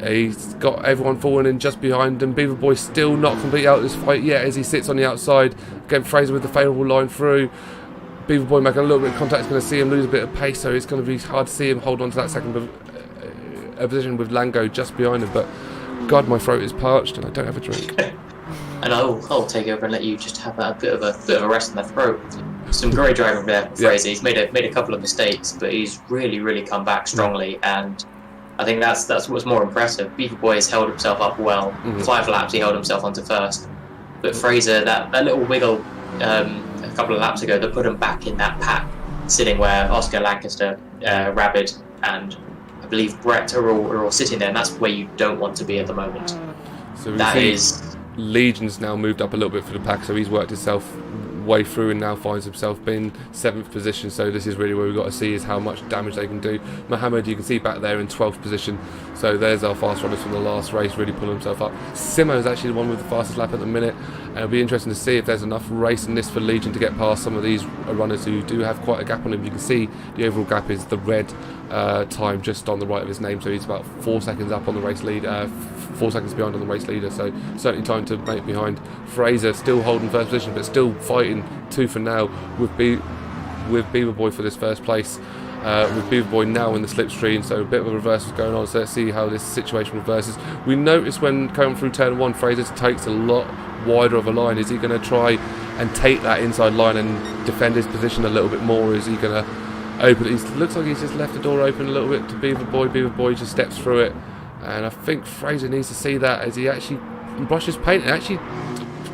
He's got everyone falling in just behind him. Beaver Boy still not completely out of this fight yet, as he sits on the outside. Again, Fraser with the favourable line through. Beaver Boy making a little bit of contact. He's going to see him lose a bit of pace, so it's going to be hard to see him hold on to that second position with Lango just behind him. But God, my throat is parched and I don't have a drink. And I'll take over and let you just have a bit of a rest in the throat. Some great driving there, Fraser. He's made a couple of mistakes, but he's really come back strongly, and I think that's what's more impressive. Beaver Boy has held himself up well. 5 laps he held himself onto first, but Fraser, that little wiggle a couple of laps ago that put him back in that pack, sitting where Oscar, Lancaster, Rabbit, and I believe Brett are all sitting there, and that's where you don't want to be at the moment. So Legion's now moved up a little bit for the pack, so he's worked himself way through and now finds himself in 7th position. So this is really where we've got to see is how much damage they can do. Mohammed, you can see back there in 12th position, so there's our fast runners from the last race really pulling himself up. Simo is actually the one with the fastest lap at the minute, and it'll be interesting to see if there's enough race in this for Legion to get past some of these runners who do have quite a gap on him. You can see the overall gap is the red time just on the right of his name, so he's about 4 seconds up on the race lead, 4 seconds behind on the race leader, so certainly time to make behind. Fraser still holding first position, but still fighting tooth and nail with Beaver Boy for this first place, with Beaver Boy now in the slipstream, so a bit of a reversal is going on, so let's see how this situation reverses. We notice when coming through turn 1, Fraser takes a lot wider of a line. Is he going to try and take that inside line and defend his position a little bit more, or is he going to open it? Looks like he's just left the door open a little bit to Beaver Boy. Beaver Boy just steps through it And I think Fraser needs to see that as he actually brushes paint. And actually,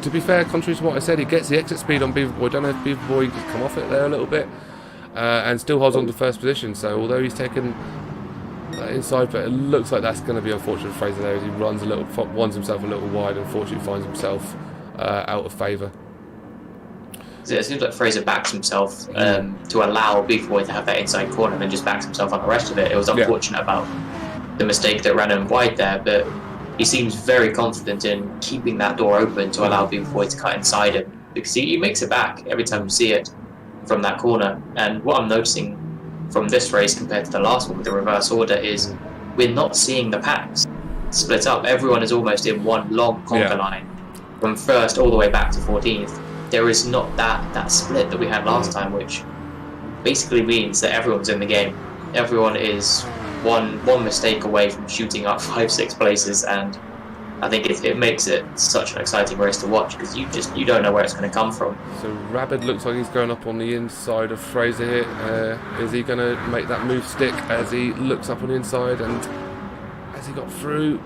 to be fair, contrary to what I said, he gets the exit speed on Beaver Boy. Don't know if Beaver Boy can come off it there a little bit, and still holds on to first position. So although he's taken inside, but it looks like that's going to be unfortunate for Fraser there as he runs a little, winds himself a little wide, and unfortunately finds himself out of favour. It seems like Fraser backs himself to allow Beaver Boy to have that inside corner, and then just backs himself on the rest of it. It was unfortunate about the mistake that ran him wide there, but he seems very confident in keeping that door open to allow Beaver Boy to cut inside him, because he makes it back every time you see it from that corner. And what I'm noticing from this race compared to the last one with the reverse order is we're not seeing the packs split up. Everyone is almost in one long conquer line from first all the way back to 14th. There is not that split that we had last time, which basically means that everyone's in the game. Everyone is one mistake away from shooting up 5-6 places, and I think it makes it such an exciting race to watch, because you don't know where it's going to come from. So Rabid looks like he's going up on the inside of Fraser here. Is he going to make that move stick as he looks up on the inside, and as he got through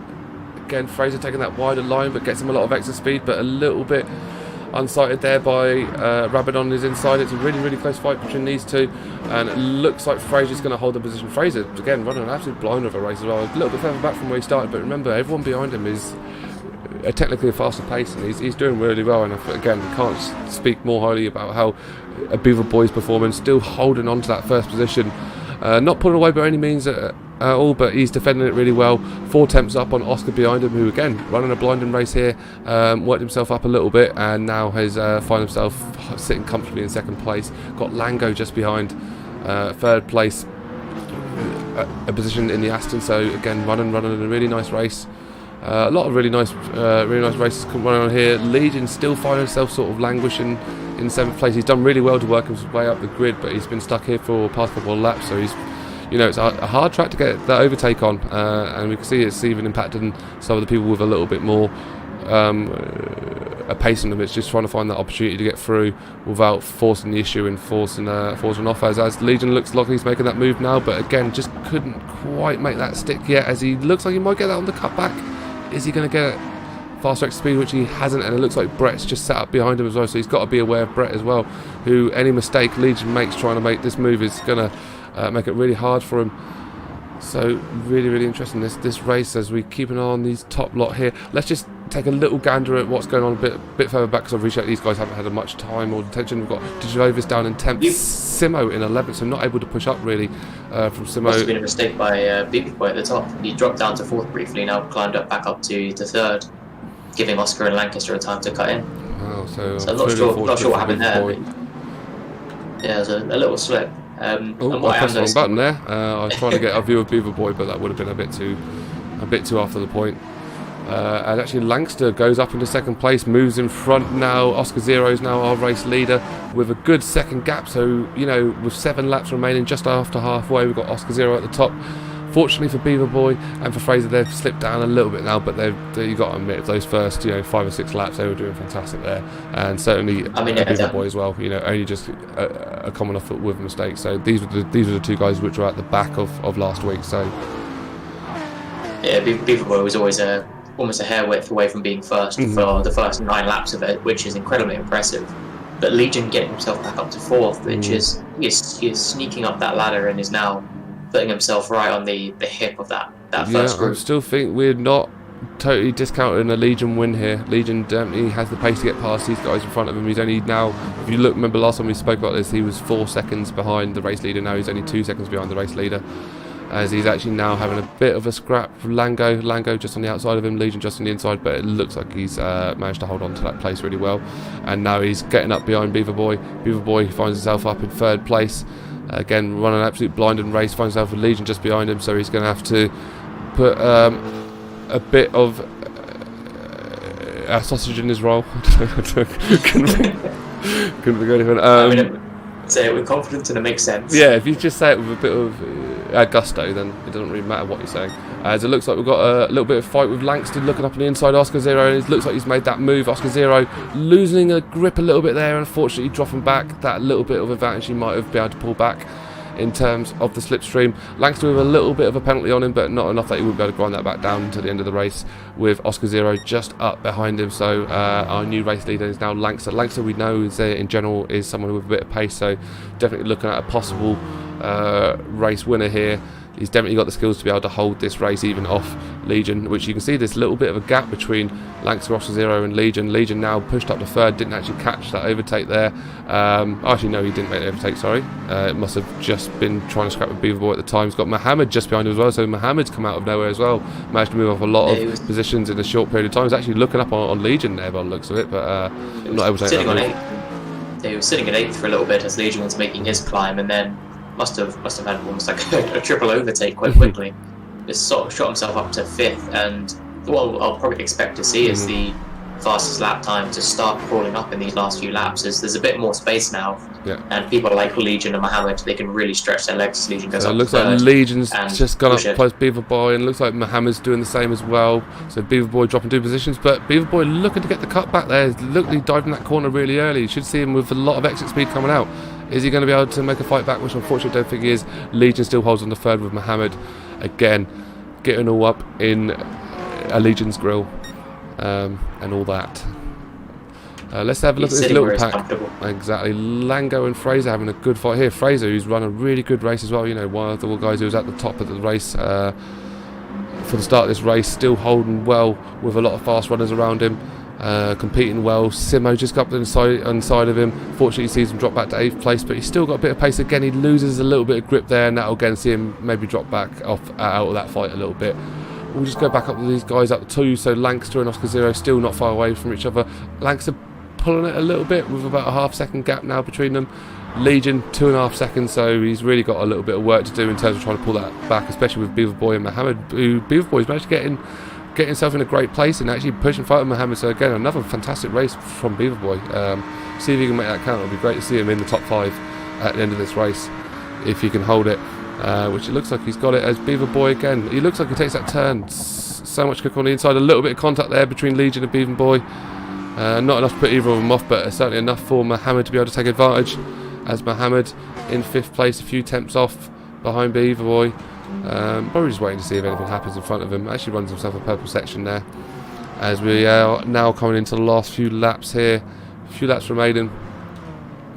again, Fraser taking that wider line but gets him a lot of extra speed, but a little bit unsighted there by Rabid on his inside. It's a really close fight between these two, and it looks like Fraser's going to hold the position. Fraser again running an absolute blinder of a race as well, a little bit further back from where he started, but remember, everyone behind him is technically a faster pace, and he's doing really well. And again, can't speak more highly about how a Beaver Boy's performance, still holding on to that first position, not pulling away by any means at all, but he's defending it really well. 4 temps up on Oscar behind him, who again running a blinding race here, worked himself up a little bit, and now has found himself sitting comfortably in second place. Got Lango just behind, third place, a position in the Aston. So again, running a really nice race. A lot of really nice races running on here. Legion still finding himself sort of languishing in 7th place. He's done really well to work his way up the grid, but he's been stuck here for past couple of laps, so he's, it's a hard track to get that overtake on, and we can see it's even impacting some of the people with a little bit more a pace on them. It's just trying to find that opportunity to get through without forcing the issue and forcing off, as Legion looks like he's making that move now, but again just couldn't quite make that stick yet, as he looks like he might get that on the cutback. Is he going to get faster exit speed, which he hasn't, and it looks like Brett's just sat up behind him as well, so he's got to be aware of Brett as well, who any mistake Legion makes trying to make this move is going to make it really hard for him. So really interesting this race as we keep an eye on these top lot here. Let's just take a little gander at what's going on a bit further back, because I appreciate these guys haven't had much time or attention. We've got Digitovis down in 10th, Simo in 11th, so not able to push up really from Simo. Must have been a mistake by Beaver Boy at the top. He dropped down to 4th briefly, now climbed back up to 3rd, giving Oscar and Lancaster a time to cut in. Wow, so I'm not sure what happened there. But yeah, there's a little slip. I pressed the wrong button there. I was trying to get a view of Beaver Boy, but that would have been a bit too after the point. And actually Lancaster goes up into 2nd place, moves in front now. Oscar Zero is now our race leader with a good second gap, so with 7 laps remaining, just after halfway, we've got Oscar Zero at the top. Fortunately for Beaver Boy and for Fraser, they've slipped down a little bit now, but you've got to admit, those first 5 or 6 laps, they were doing fantastic there, and certainly Beaver Boy as well. Only just a common off with a mistake. So these were the 2 guys which were at the back of last week. So yeah, Beaver Boy was always almost a hair width away from being first for the first 9 laps of it, which is incredibly impressive. But Legion getting himself back up to 4th, which is he is sneaking up that ladder and is now putting himself right on the hip of that first group. I still think we're not totally discounting a Legion win here. Legion definitely has the pace to get past these guys in front of him. He's only now, if you remember last time we spoke about this, he was 4 seconds behind the race leader. Now he's only 2 seconds behind the race leader, as he's actually now having a bit of a scrap with Lango just on the outside of him, Legion just on the inside, but it looks like he's managed to hold on to that place really well, and now he's getting up behind Beaver Boy. Beaver Boy finds himself up in 3rd place. Again, running an absolute blinding race, finds himself with Legion just behind him, so he's going to have to put a bit of sausage in his roll. couldn't be good even. Say it with confidence and it makes sense. Yeah, if you just say it with a bit of gusto, then it doesn't really matter what you're saying. As it looks like we've got a little bit of fight with Langston looking up on the inside, Oscar Zero, and it looks like he's made that move. Oscar Zero losing a grip a little bit there, and unfortunately dropping back that little bit of advantage he might have been able to pull back in terms of the slipstream. Lancaster with a little bit of a penalty on him, but not enough that he would be able to grind that back down to the end of the race, with Oscar Zero just up behind him. So our new race leader is now Lancaster. Lancaster, we know, is in general is someone with a bit of pace, so definitely looking at a possible race winner here. He's definitely got the skills to be able to hold this race even off Legion, which you can see this little bit of a gap between Lancaster, Oscar Zero and Legion. Legion now pushed up to third, didn't actually catch that overtake there. Actually, no, he didn't make the overtake, sorry. It must have just been trying to scrap with Beaver Boy at the time. He's got Mohammed just behind him as well, so Mohammed's come out of nowhere as well. Managed to move off a lot of positions in a short period of time. He's actually looking up on Legion there by the looks of it, but not able to take that move. He was sitting at 8th for a little bit as Legion was making his climb, and then must have had almost like a triple overtake quite quickly. Just sort of shot himself up to 5th, and what I'll probably expect to see is the fastest lap time to start crawling up in these last few laps. There's a bit more space now, and people like Legion and Mohammed, they can really stretch their legs as Legion goes up. It looks like Legion's just gone up close to Beaver Boy, and looks like Mohammed's doing the same as well. So Beaver Boy dropping 2 positions, but Beaver Boy looking to get the cut back there. Look, he dived in that corner really early. You should see him with a lot of exit speed coming out. Is he going to be able to make a fight back, which unfortunately I don't think he is. Legion still holds on the third with Mohammed. Again, getting all up in a Legion's grill and all that. Let's have a look at this little pack. Exactly. Lango and Fraser having a good fight here. Fraser, who's run a really good race as well. You know, one of the guys who was at the top of the race for the start of this race, still holding well with a lot of fast runners around him. Competing well. Simo just got up inside of him. Fortunately, he sees him drop back to 8th place, but he's still got a bit of pace. Again, he loses a little bit of grip there, and that'll again see him maybe drop back off out of that fight a little bit. We'll just go back up with these guys up 2. So Lancaster and Oscar Zero still not far away from each other. Lancaster pulling it a little bit with about a half-second gap now between them. Legion 2.5 seconds, so he's really got a little bit of work to do in terms of trying to pull that back, especially with Beaver Boy and Mohammed, who Beaver Boy's managed to get himself in a great place and actually pushing fight with Mohammed. So again, another fantastic race from Beaver Boy. See if he can make that count. It'll be great to see him in the top 5 at the end of this race, if he can hold it, which it looks like he's got it. As Beaver Boy again, he looks like he takes that turn so much quicker on the inside. A little bit of contact there between Legion and Beaver Boy. Not enough to put either of them off, but certainly enough for Mohammed to be able to take advantage, as Mohammed in 5th place, a few tenths off behind Beaver Boy. Probably just waiting to see if anything happens in front of him. Actually runs himself a purple section there, as we are now coming into the last few laps here. A few laps remaining,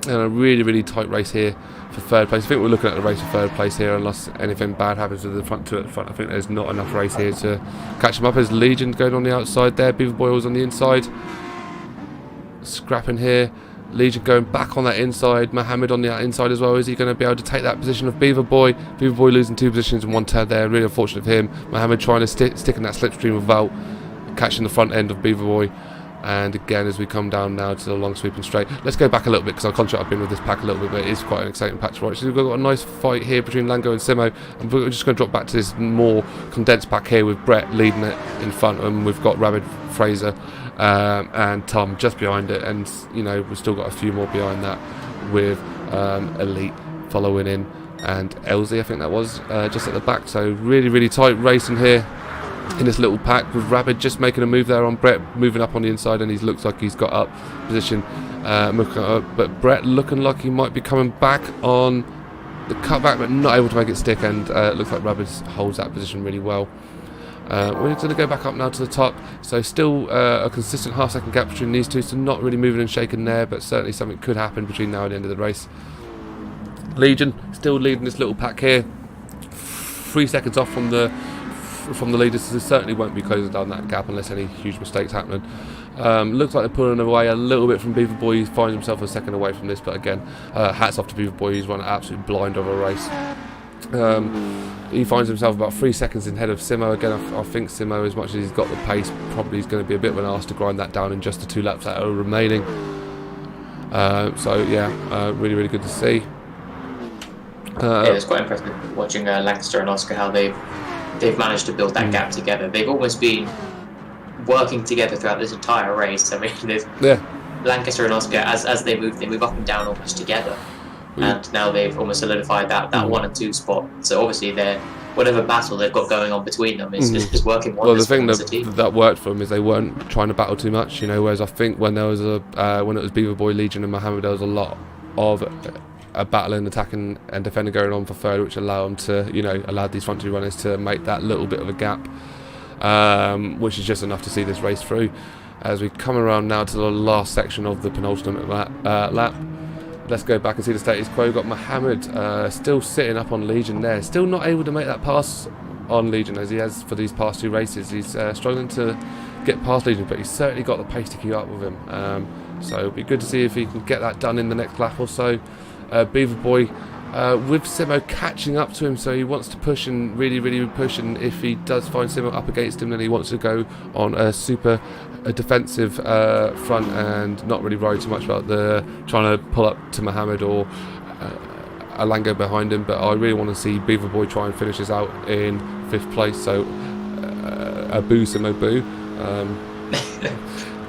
and a really tight race here for 3rd place. I think we're looking at the race for 3rd place here, unless anything bad happens to the front. I think there's not enough race here to catch him up, as Legion going on the outside there. Beaver Boy was on the inside, scrapping here. Legion going back on that inside. Mohammed on the inside as well. Is he going to be able to take that position of Beaver Boy? Beaver Boy losing 2 positions in 1 turn there. Really unfortunate for him. Mohammed trying to stick in that slipstream without catching the front end of Beaver Boy. And again, as we come down now to the long sweeping straight, let's go back a little bit, because I'll contract up in with this pack a little bit, but it is quite an exciting patch to watch. So we've got a nice fight here between Lango and Simo, and we're just going to drop back to this more condensed pack here with Brett leading it in front, and we've got Rabid, Fraser and Tom just behind it, and you know, we've still got a few more behind that with Elite following in, and Elsie, I think that was, just at the back. So really tight racing here in this little pack, with Rabid just making a move there on Brett, moving up on the inside, and he looks like he's got up position, but Brett looking like he might be coming back on the cutback, but not able to make it stick, and it looks like Rabid holds that position really well. We're going to go back up now to the top, so still a consistent half-second gap between these two, so not really moving and shaking there, but certainly something could happen between now and the end of the race. Legion still leading this little pack here, 3 seconds off from the leaders, so they certainly won't be closing down that gap unless any huge mistakes happening. Looks like they're pulling away a little bit from Beaver Boy. He finds himself a second away from this, but again, hats off to Beaver Boy. He's run an absolute blind of a race. He finds himself about 3 seconds ahead of Simo. Again, I think Simo, as much as he's got the pace, probably is going to be a bit of an arse to grind that down in just the 2 laps that are remaining. So yeah, really good to see. Yeah, it's quite impressive watching Lancaster and Oscar, how they've managed to build that gap together. They've almost been working together throughout this entire race. I mean, Lancaster and Oscar, as they move up and down almost together. And now they've almost solidified that 1 and 2 spot. So obviously whatever battle they've got going on between them is working wonders. Well, the thing that worked for them is they weren't trying to battle too much, you know. Whereas I think when there was when it was Beaver Boy, Legion, and Mohammed, there was a lot of a battling, attacking and defending going on for third, which allow them to, you know, allow these front two runners to make that little bit of a gap, which is just enough to see this race through. As we come around now to the last section of the penultimate lap, let's go back and see the status quo. We've got Mohammed still sitting up on Legion there, still not able to make that pass on Legion as he has for these past two races. He's struggling to get past Legion, but he's certainly got the pace to keep up with him. So it'll be good to see if he can get that done in the next lap or so. Beaver Boy with Simo catching up to him, so he wants to push and really push, and if he does find Simo up against him, then he wants to go on a super defensive front and not really worry too much about the trying to pull up to Mohammed or Alango behind him. But I really want to see Beaver Boy try and finish this out in 5th place, so a boo Simo boo.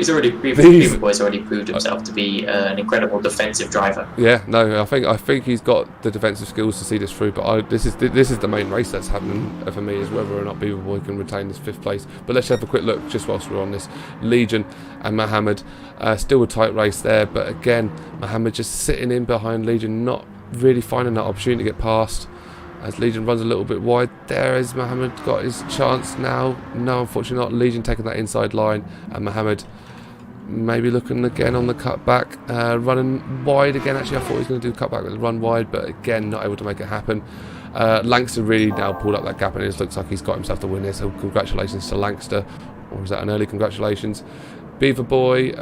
Beaver Boy's already proved himself to be an incredible defensive driver. Yeah, no, I think he's got the defensive skills to see this through. But this is the main race that's happening for me, is whether or not Beaver Boy can retain this 5th place. But let's have a quick look just whilst we're on this. Legion and Mohammed, still a tight race there, but again, Mohammed just sitting in behind Legion, not really finding that opportunity to get past. As Legion runs a little bit wide there, as Mohammed got his chance now. No, unfortunately not. Legion taking that inside line, and Mohammed maybe looking again on the cutback, running wide again. Actually, I thought he was going to do the cutback with the run wide, but again, not able to make it happen. Langston really now pulled up that gap, and it looks like he's got himself the win here, so congratulations to Langston. Or was that an early congratulations? Beaver Boy,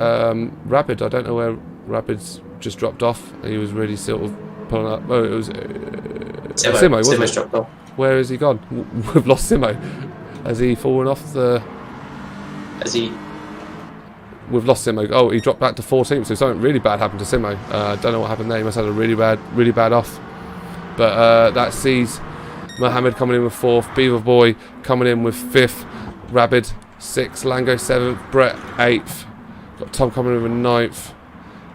Rapid, I don't know where Rapid's just dropped off. He was really sort of pulling up. Oh, it was Simo, wasn't it? Dropped off. Where has he gone? We've lost Simo. Has he fallen off the... We've lost Simo. Oh, he dropped back to 14th, so something really bad happened to Simo. Don't know what happened there. He must have had a really bad off. But that sees Mohammed coming in with 4th, Beaver Boy coming in with 5th, Rabid 6th, Lango 7th, Brett 8th. Got Tom coming in with 9th.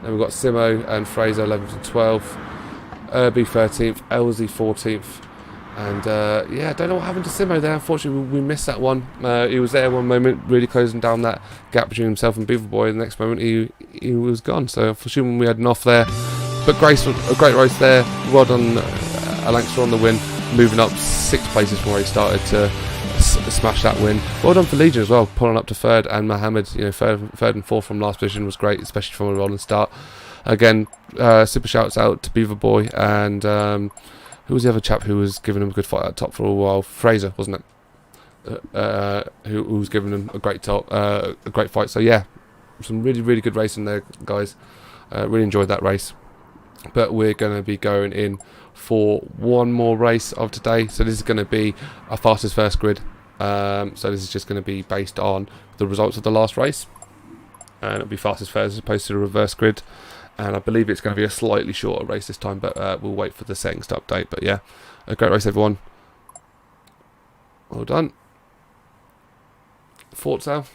Then we've got Simo and Fraser 11th and 12th. Arbie 13th, Elsie 14th. And yeah, I don't know what happened to Simo there. Unfortunately, we missed that one. He was there one moment, really closing down that gap between himself and Beaver Boy. The next moment, he was gone. So I'm assuming we had an off there. But a great race there. Well done, Alankster on the win, moving up 6 places from where he started to smash that win. Well done for Legion as well, pulling up to 3rd, and Mohammed, you know, third and 4th from last position was great, especially from a rolling start. Again, super shouts out to Beaver Boy and. Who was the other chap who was giving him a good fight at top for a while? Fraser, wasn't it? Who was giving him a great fight. So yeah, some really good racing there, guys. Really enjoyed that race. But we're going to be going in for one more race of today. So this is going to be a fastest first grid. So this is just going to be based on the results of the last race, and it'll be fastest first as opposed to the reverse grid. And I believe it's going to be a slightly shorter race this time, but we'll wait for the settings to update. But yeah, a great race, everyone. Well done. Thoughts, Al?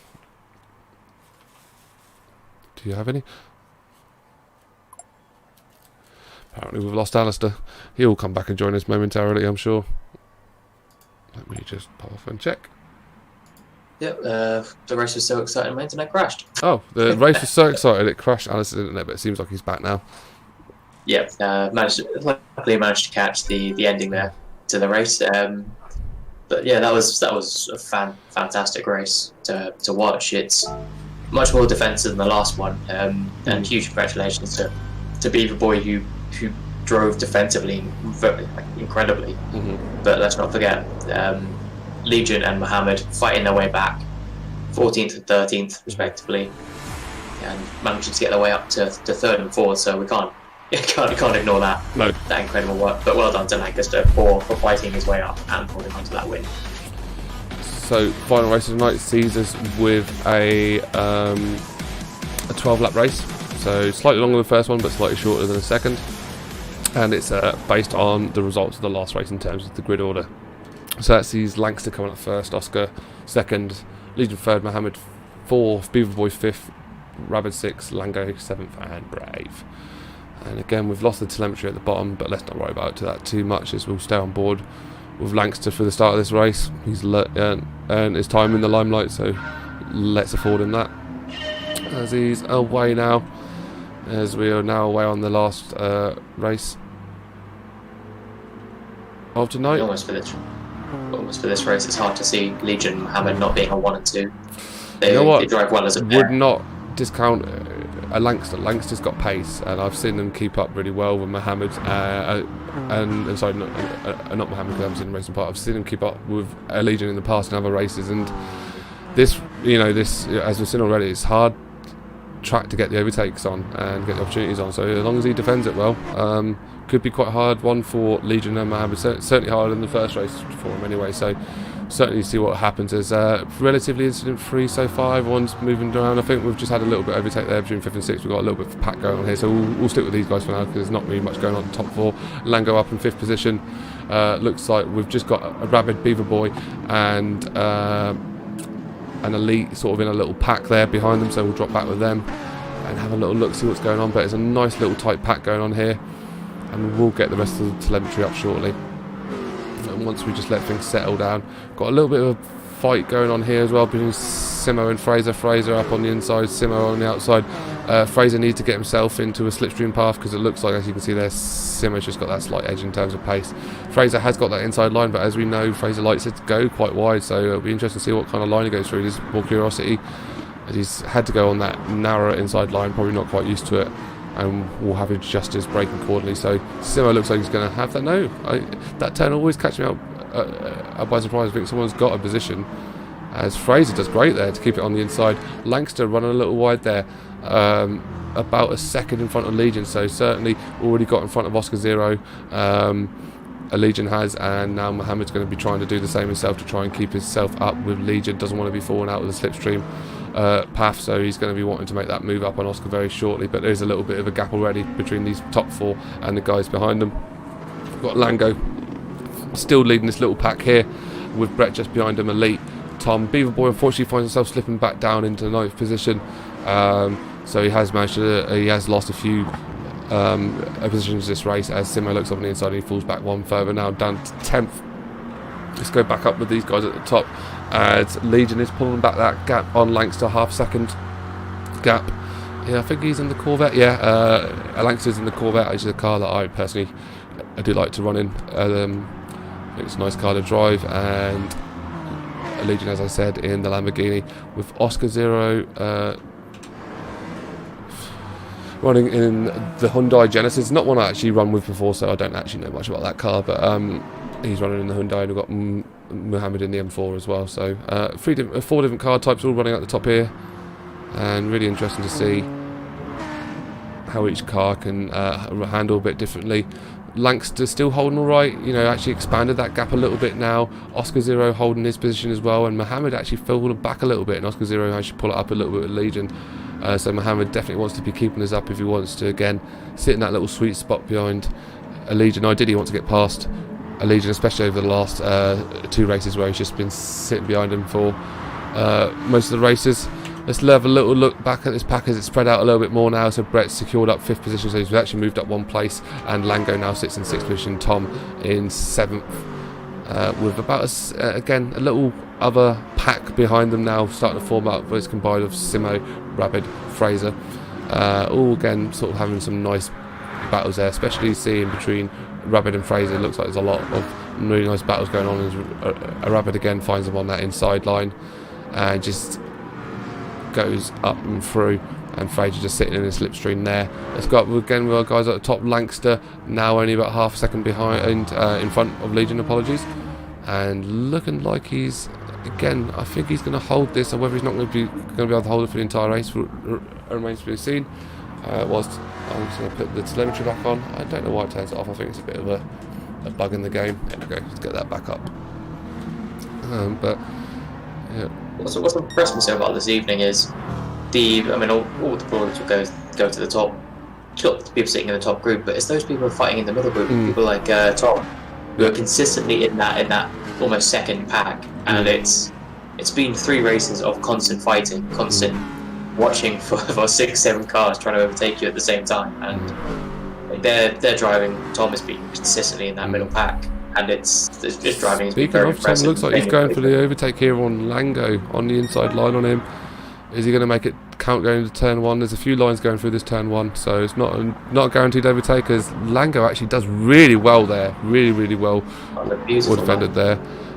Do you have any? Apparently we've lost Alistair. He'll come back and join us momentarily, I'm sure. Let me just pop off and check. Yep, the race was so exciting, my internet crashed. Oh, the race was so exciting, it crashed Alistair's internet, but it seems like he's back now. Yep, luckily managed to catch the ending there to the race. But yeah, that was a fantastic race to watch. It's much more defensive than the last one, and huge congratulations to Beaver Boy who drove defensively incredibly. But let's not forget Legion and Mohammed fighting their way back, 14th and 13th respectively, and managing to get their way up to 3rd and 4th. So we can't ignore that. No. That incredible work. But well done to Lancaster for fighting his way up and holding on to that win. So final race of the night sees us with a 12-lap race. So slightly longer than the first one, but slightly shorter than the second. And it's based on the results of the last race in terms of the grid order. So that sees Lancaster coming up first, Oscar 2nd, Legion 3rd, Mohammed 4th, Beaver Boy 5th, Rabid 6th, Lango 7th, and Brett 8th. And again, we've lost the telemetry at the bottom, but let's not worry about that too much, as we'll stay on board with Lancaster for the start of this race. He's earned his time in the limelight, so let's afford him that. As he's away now, as we are now away on the last race. of tonight. Almost for this race, it's hard to see Legion and Mohammed not being a 1 and 2. They drive well as a pair. Would not discount a Langster. Langster's got pace, and I've seen them keep up really well with Mohammed. And sorry, not Mohammed, because I haven't seen him racing part. I've seen him keep up with a Legion in the past in other races, and this, as we've seen already, it's hard track to get the overtakes on and get the opportunities on. So as long as he defends it well, could be quite a hard one for Legion and Mohammed. Certainly harder than the first race for him anyway. So certainly see what happens. There's relatively incident-free so far. Everyone's moving around. I think we've just had a little bit of overtake there between 5th and 6th. We've got a little bit of pack going on here, so we'll stick with these guys for now because there's not really much going on in the top 4. Lango up in 5th position. Looks like we've just got a rabid Beaver Boy and an Elite sort of in a little pack there behind them, so we'll drop back with them and have a little look, see what's going on. But it's a nice little tight pack going on here, and we'll get the rest of the telemetry up shortly. And once we just let things settle down, got a little bit of a fight going on here as well between Simo and Fraser. Fraser up on the inside, Simo on the outside. Fraser needs to get himself into a slipstream path because it looks like, as you can see there, Simo's just got that slight edge in terms of pace. Fraser has got that inside line, but as we know, Fraser likes it to go quite wide, so it'll be interesting to see what kind of line he goes through. There's more curiosity, as he's had to go on that narrower inside line, probably not quite used to it, and we'll have his adjusters braking accordingly. So Simo looks like he's going to have that. No, that turn always catches me out by surprise. I think someone's got a position, as Fraser does great there to keep it on the inside. Langster running a little wide there, about a second in front of Legion, so certainly already got in front of Oscar Zero. Legion has, and now Mohammed's going to be trying to do the same himself to try and keep himself up with Legion. Doesn't want to be falling out with the slipstream path, so he's going to be wanting to make that move up on Oscar very shortly. But there's a little bit of a gap already between these top 4 and the guys behind them. We've got Lango still leading this little pack here, with Brett just behind him. Elite, Tom, Beaver Boy unfortunately finds himself slipping back down into the 9th position. So he has managed to, he has lost a few positions this race, as Simo looks up on the inside and he falls back one further, now down to 10th. Let's go back up with these guys at the top, as Legion is pulling back that gap on Langster, half-second gap. Yeah, I think he's in the Corvette. Yeah, Langster's in the Corvette, which is a car that I personally do like to run in. I think it's a nice car to drive, and Legion, as I said, in the Lamborghini, with Oscar Zero running in the Hyundai Genesis. Not one I actually run with before, so I don't actually know much about that car, but he's running in the Hyundai, and we've got Mohammed in the M4 as well. So 4 different car types all running at the top here, and really interesting to see how each car can handle a bit differently. Langster still holding all right, actually expanded that gap a little bit now. Oscar Zero holding his position as well, and Mohammed actually falling back a little bit, and Oscar Zero actually pull it up a little bit with Legion. So Mohammed definitely wants to be keeping us up if he wants to, again, sit in that little sweet spot behind Legion. Ideally, he wants to get past Legion, especially over the last 2 races where he's just been sitting behind him for most of the races. Let's have a little look back at this pack as it's spread out a little bit more now. So Brett's secured up 5th position, so he's actually moved up 1 place, and Lango now sits in 6th position, Tom in 7th. With about, again, a little other pack behind them now starting to form up, but it's combined of Simo, Rapid, Fraser, all again sort of having some nice battles there, especially seeing between Rapid and Fraser. It looks like there's a lot of really nice battles going on, as Rapid again finds them on that inside line and just goes up and through, and Fraser just sitting in a slipstream there. Let's go up again with our guys at the top. Langster now only about half a second behind, in front of Legion, apologies, and looking like he's, again, I think he's going to hold this, or whether he's not going to be able to hold it for the entire race remains to be seen. Whilst I'm just going to put the telemetry back on. I don't know why it turns it off. I think it's a bit of a bug in the game. There we go, let's get that back up. But yeah. What's impressed me so about this evening is all the brawlers will go to the top. The people sitting in the top group, but it's those people fighting in the middle group. People like Tom, who are consistently in that almost second pack, and it's been 3 races of constant fighting, constant watching for 6-7 cars trying to overtake you at the same time, and they're driving. Tom has been consistently in that middle pack, and it's just driving. Speaking of, Tom looks like he's going for the overtake here on Lango on the inside line on him. Is he going to make it count going into turn 1. There's a few lines going through this turn 1, so it's not a guaranteed overtake, as Lango actually does really well there, really well defended there.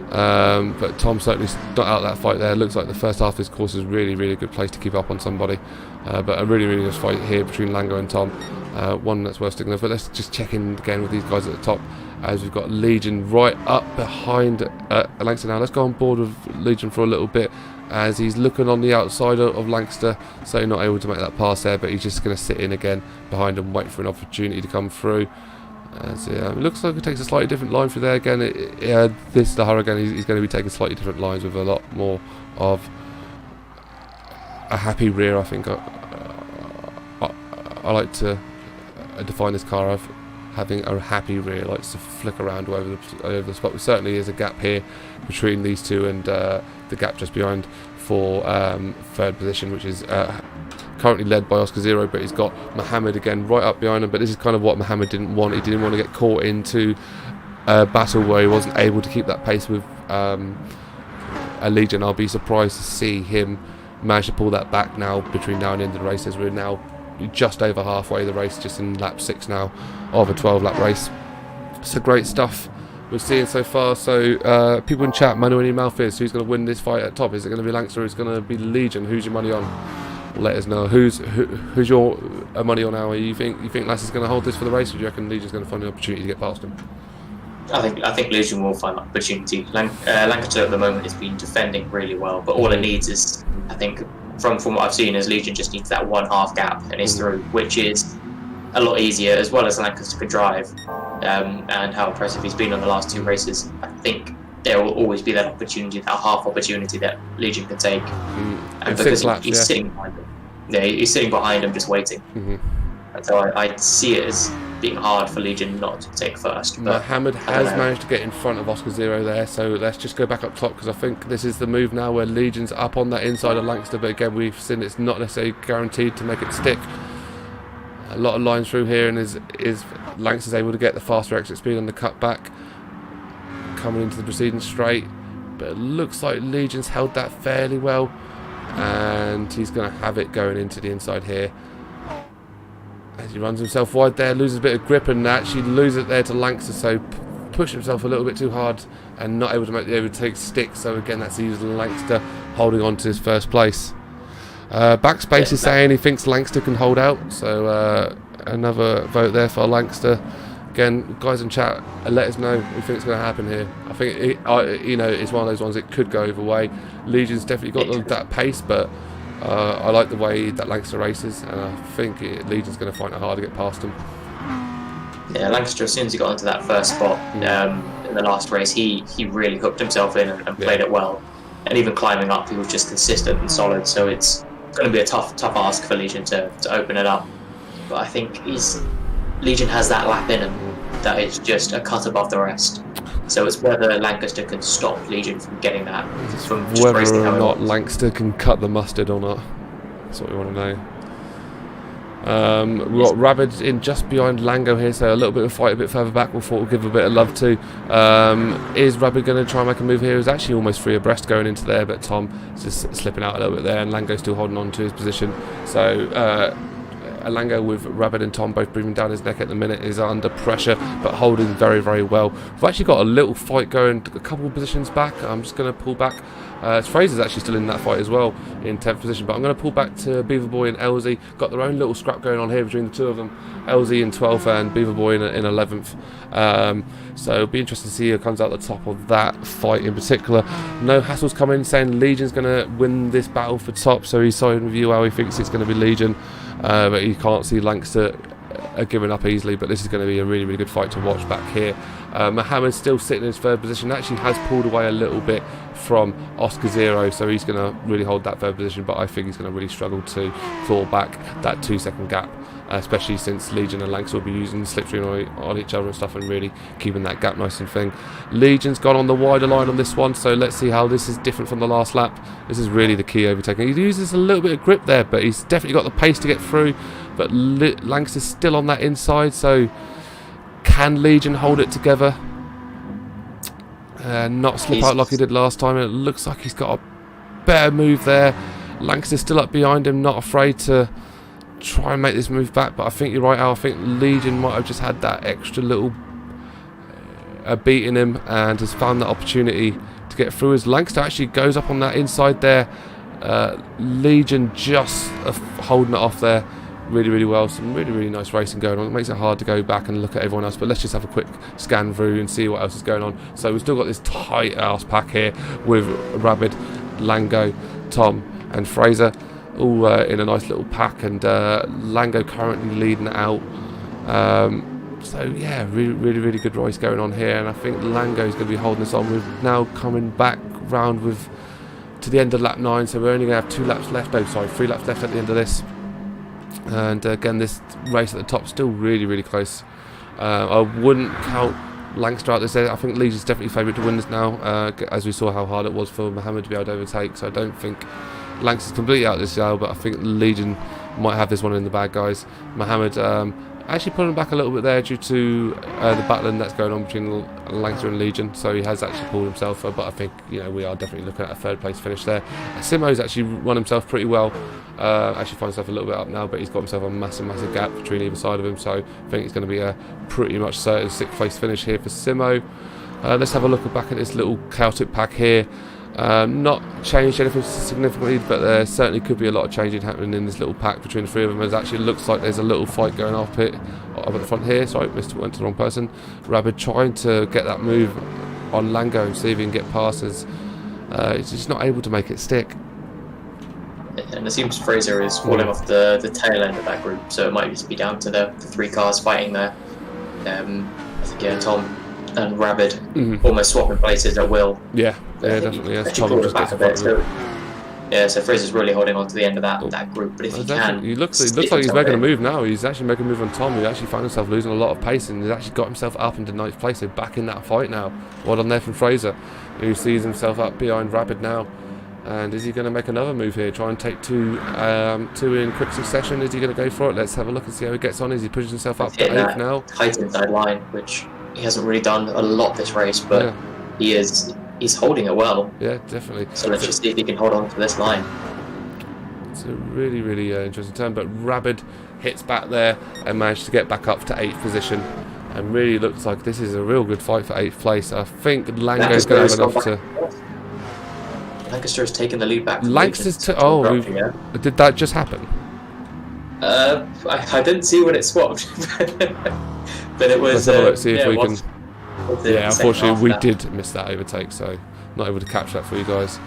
But Tom certainly not out that fight there. Looks like the first half of this course is really good place to keep up on somebody, but a really good fight here between Lango and Tom. One that's worth sticking with. But let's just check in again with these guys at the top, as we've got Legion right up behind Lancaster now. Let's go on board with Legion for a little bit, as he's looking on the outside of Lancaster, so not able to make that pass there, but he's just going to sit in again behind and wait for an opportunity to come through. So it looks like it takes a slightly different line through there again. This is the Hurricane. He's going to be taking slightly different lines with a lot more of a happy rear, I think. I like to define this car of having a happy rear. Likes to flick around over the spot. There certainly is a gap here between these two, and the gap just behind for third position, which is currently led by Oscar Zero, but he's got Mohammed again right up behind him. But this is kind of what Mohammed didn't want. He didn't want to get caught into a battle where he wasn't able to keep that pace with a Legion. I'll be surprised to see him manage to pull that back now between now and the end of the race, as we're now just over halfway the race, just in lap 6 now of a 12-lap race. So great stuff we're seeing so far. So people in chat, money in your mouth is, who's going to win this fight at top? Is it going to be Lancaster, or is it going to be Legion? Who's your money on? Let us know. Who's your money on now? You think Lancaster's going to hold this for the race, or do you reckon Legion's going to find an opportunity to get past him? I think Legion will find an opportunity. Lancaster at the moment has been defending really well, but all it needs is, I think, from what I've seen, is Legion just needs that 1/2 gap and he's through, which is a lot easier, as well as Lancaster could drive, and how impressive he's been on the last 2 races. I think there will always be that opportunity, that half opportunity that Legion can take, and because he's sitting behind him. Yeah, he's sitting behind him just waiting. And so I see it as being hard for Legion not to take first. Mohammed has managed to get in front of Oscar Zero there, so let's just go back up top, because I think this is the move now where Legion's up on that inside of Lancaster, but again we've seen it's not necessarily guaranteed to make it stick. A lot of lines through here, and is Lancaster's able to get the faster exit speed on the cutback coming into the preceding straight, but it looks like Legion's held that fairly well, and he's going to have it going into the inside here. As he runs himself wide there, loses a bit of grip, and actually loses it there to Lancaster, so pushed himself a little bit too hard and not able to make the overtake stick. So again, that's Lancaster holding on to his first place. Backspace is saying he thinks Lancaster can hold out, so another vote there for Lancaster. Again, guys in chat, let us know what you think is going to happen here. I think it's one of those ones, it could go either way. Legion's definitely got that pace, but I like the way that Lancaster races, and I think Legion's going to find it hard to get past him. Yeah, Lancaster, as soon as he got into that first spot in the last race, he really hooked himself in and played it well. And even climbing up, he was just consistent and solid. So it's going to be a tough ask for Legion to open it up. But I think Legion has that lap in him that is just a cut above the rest. So it's whether Lancaster can stop Legion from getting that. From just whether or not Lancaster can cut the mustard or not. That's what we want to know. We've got Rabid in just behind Lango here, so a little bit of a fight a bit further back. We thought we'll give a bit of love to. Is Rabid going to try and make a move here? He's actually almost free abreast going into there, but Tom is just slipping out a little bit there, and Lango still holding on to his position. So Lango with Rabid and Tom both breathing down his neck at the minute is under pressure, but holding very well. We've actually got a little fight going a couple of positions back. I'm just going to pull back. Fraser's actually still in that fight as well in 10th position, but I'm going to pull back to Beaver Boy and LZ. Got their own little scrap going on here between the two of them. LZ in 12th and Beaver Boy in 11th. So it'll be interesting to see who comes out the top of that fight in particular. No Hassle's come in saying Legion's going to win this battle for top, so he's siding with you how he thinks it's going to be Legion, but he can't see Lancaster giving up easily. But this is going to be a really good fight to watch back here. Mohammed's still sitting in his third position, actually has pulled away a little bit from Oscar Zero, so he's going to really hold that third position, but I think he's going to really struggle to fall back that 2-second gap, especially since Legion and Lancaster will be using slipstream on each other and stuff, and really keeping that gap nice and thin. Legion's gone on the wider line on this one, so let's see how this is different from the last lap. This is really the key overtaking. He uses a little bit of grip there, but he's definitely got the pace to get through, but Lancaster's still on that inside, so can Legion hold it together? Not slip out like he did last time, and it looks like he's got a better move there. Lancaster's still up behind him, not afraid to try and make this move back, but I think you're right, Al. I think Legion might have just had that extra little beat in him and has found that opportunity to get through as Lancaster actually goes up on that inside there. Legion just holding it off there really well. Some really nice racing going on. It makes it hard to go back and look at everyone else, but let's just have a quick scan through and see what else is going on. So we've still got this tight ass pack here with Rabid, Lango, Tom and Fraser all in a nice little pack, and Lango currently leading it out. So yeah, really good race going on here, and I think Lango is going to be holding this on. We're now coming back round to the end of lap 9, so we're only going to have 2 laps left. Oh, sorry, 3 laps left at the end of this. And again, this race at the top still really close. I wouldn't count Lancaster out this day. I think Legion's definitely favourite to win this now, as we saw how hard it was for Mohammed to be able to overtake. So I don't think Lancaster's completely out this year, but I think Legion might have this one in the bag, guys. Mohammed actually pulling back a little bit there due to the battling that's going on between Lancaster and Legion, so he has actually pulled himself up, but I think, you know, we are definitely looking at a 3rd place finish there. Simo's actually run himself pretty well, actually finds himself a little bit up now, but he's got himself a massive gap between either side of him, so I think it's going to be a pretty much certain 6th place finish here for Simo. Let's have a look back at this little chaotic pack here. Not changed anything significantly, but there certainly could be a lot of changing happening in this little pack between the 3 of them. It actually looks like there's a little fight going up at the front here. Sorry, went to the wrong person. Rabid trying to get that move on Lango and see if he can get past us. He's just not able to make it stick. And it seems Fraser is falling off the tail end of that group, so it might just be down to the 3 cars fighting there. I think, yeah, Tom and Rabid almost swapping places at will. Yeah, definitely. Yes. Tom just back a bit, so Fraser's really holding on to the end of that group. But if he can, he looks like he's making a move now. He's actually making a move on Tom, who actually found himself losing a lot of pace, and he's actually got himself up into 9th place. So back in that fight now. Well done there from Fraser, who sees himself up behind Rabid now. And is he going to make another move here? Try and take two in quick succession? Is he going to go for it? Let's have a look and see how he gets on. Is he pushing himself up to 8th now? Tight inside line, which he hasn't really done a lot this race, but he's holding it well. Yeah, definitely. So let's just see if he can hold on to this line. It's a really interesting turn, but Rabid hits back there and managed to get back up to 8th position, and really looks like this is a real good fight for 8th place. I think Lango's going to have enough to... Lancaster has taken the lead back. Lancaster's did that just happen? I didn't see when it swapped, but it was. Let's have a look, see if we can. Yeah, unfortunately we did miss that overtake, so not able to catch that for you guys.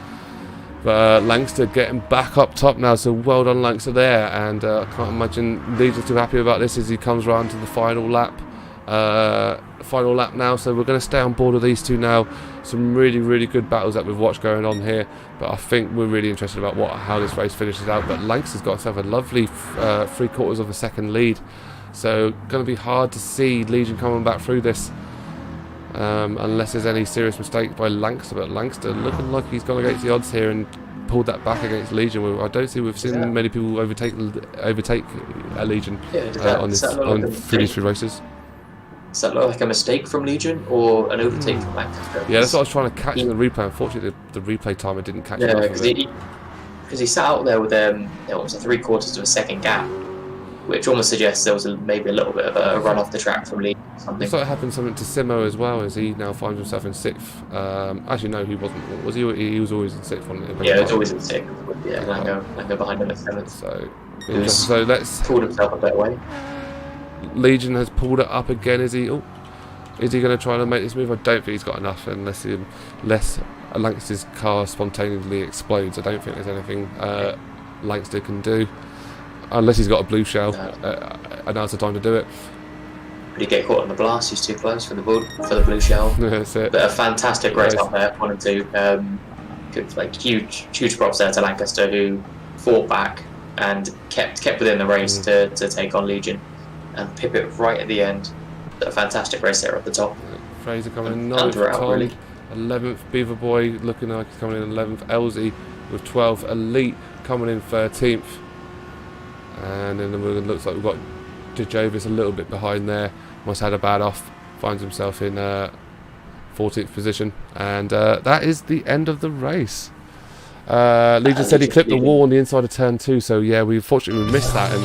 But Lancaster getting back up top now, so well done Lancaster there, and I can't imagine Legion's too happy about this as he comes round to the final lap. Now, so we're going to stay on board with these two now. Some really good battles that we've watched going on here, but I think we're really interested about how this race finishes out. But Lancaster's got himself a lovely 3/4 of a second lead, so going to be hard to see Legion coming back through this unless there's any serious mistake by Lancaster. But Lancaster looking like he's gone against the odds here and pulled that back against Legion. I don't see we've seen many people overtake a Legion on these 3 races. Does that look like a mistake from Legion or an overtake from Lancaster? Yeah, that's what I was trying to catch in the replay. Unfortunately, the replay timer didn't catch it. Yeah, because he sat out there with what was a 3/4 of a second gap, which almost suggests there was maybe a little bit of a run off the track from Legion. Looks like it happened something to Simo as well, as he now finds himself in 6th. Actually, no, he wasn't. Was he? He was always in 6th, wasn't he? Yeah, he was always in 6th. Yeah, Lango behind him at 7th. So let's pulled himself a better way. Legion has pulled it up again. Is he going to try to make this move? I don't think he's got enough, unless Lancaster's car spontaneously explodes. I don't think there's anything Lancaster can do, unless he's got a blue shell. And now's the time to do it. But he get caught on the blast. He's too close for the blue shell. That's it. But a fantastic race up there, 1 and 2. Huge props there to Lancaster, who fought back and kept within the race to take on Legion and pip it right at the end. A fantastic race there at the top. Fraser coming in 9th, Tom, really. 11th, Beaver Boy looking like he's coming in 11th, Elsie with 12th, Elite coming in 13th, and then it looks like we've got Dejovis a little bit behind there. Must have had a bad off, finds himself in 14th position, and that is the end of the race. Legion said he clipped the wall on the inside of turn 2, so yeah, we fortunately missed that in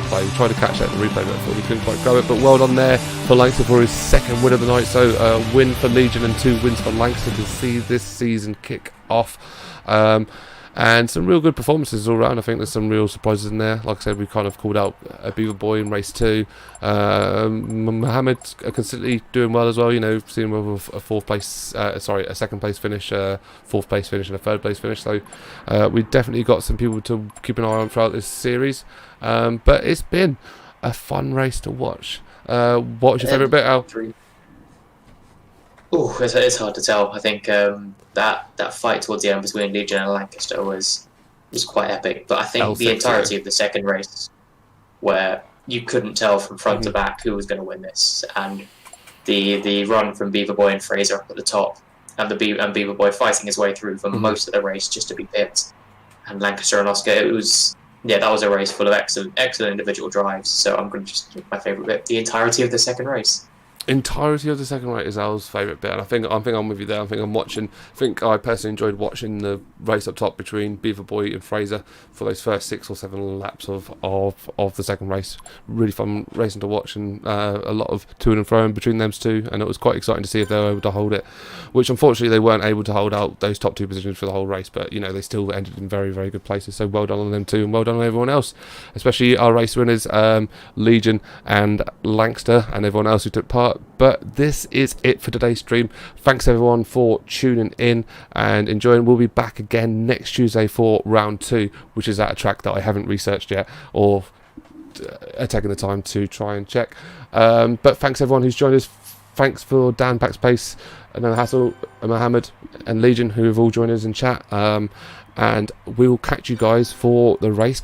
replay. We tried to catch that in the replay, but thought we couldn't quite go it. But well done there for Lancaster for his 2nd win of the night. So win for Legion and 2 wins for Lancaster to see this season kick off. And some real good performances all around. I think there's some real surprises in there. Like I said, we kind of called out a Beaver Boy in race 2. Mohammed consistently doing well as well. You know, seeing him with a 4th place, a 2nd place finish, 4th place finish, and a 3rd place finish. So we definitely got some people to keep an eye on throughout this series. But it's been a fun race to watch. What was your favourite bit, Al? Oh, it's hard to tell. I think that fight towards the end between Legion and Lancaster was quite epic. But I think the entirety of the 2nd race, where you couldn't tell from front to back who was going to win this, and the run from Beaver Boy and Fraser up at the top, and Beaver Boy fighting his way through for most of the race just to be pipped, and Lancaster and Oscar, it was that was a race full of excellent individual drives. So I'm going to just my favourite bit, the entirety of the 2nd race. Entirety of the 2nd race is Al's favourite bit, and I think I'm with you there. I think I personally enjoyed watching the race up top between Beaver Boy and Fraser for those first 6 or 7 laps of the 2nd race. Really fun racing to watch, and a lot of to and fro between them two, and it was quite exciting to see if they were able to hold it, which unfortunately they weren't able to hold out those top 2 positions for the whole race. But you know, they still ended in very, very good places. So well done on them too, and well done on everyone else, especially our race winners, Legion and Lancaster, and everyone else who took part. But this is it for today's stream. Thanks everyone for tuning in and enjoying. We'll be back again next Tuesday for round 2, which is at a track that I haven't researched yet or taken the time to try and check. But thanks everyone who's joined us. Thanks for Dan Backspace, and Hassel, and Mohammed, and Legion, who have all joined us in chat. And we will catch you guys for the race.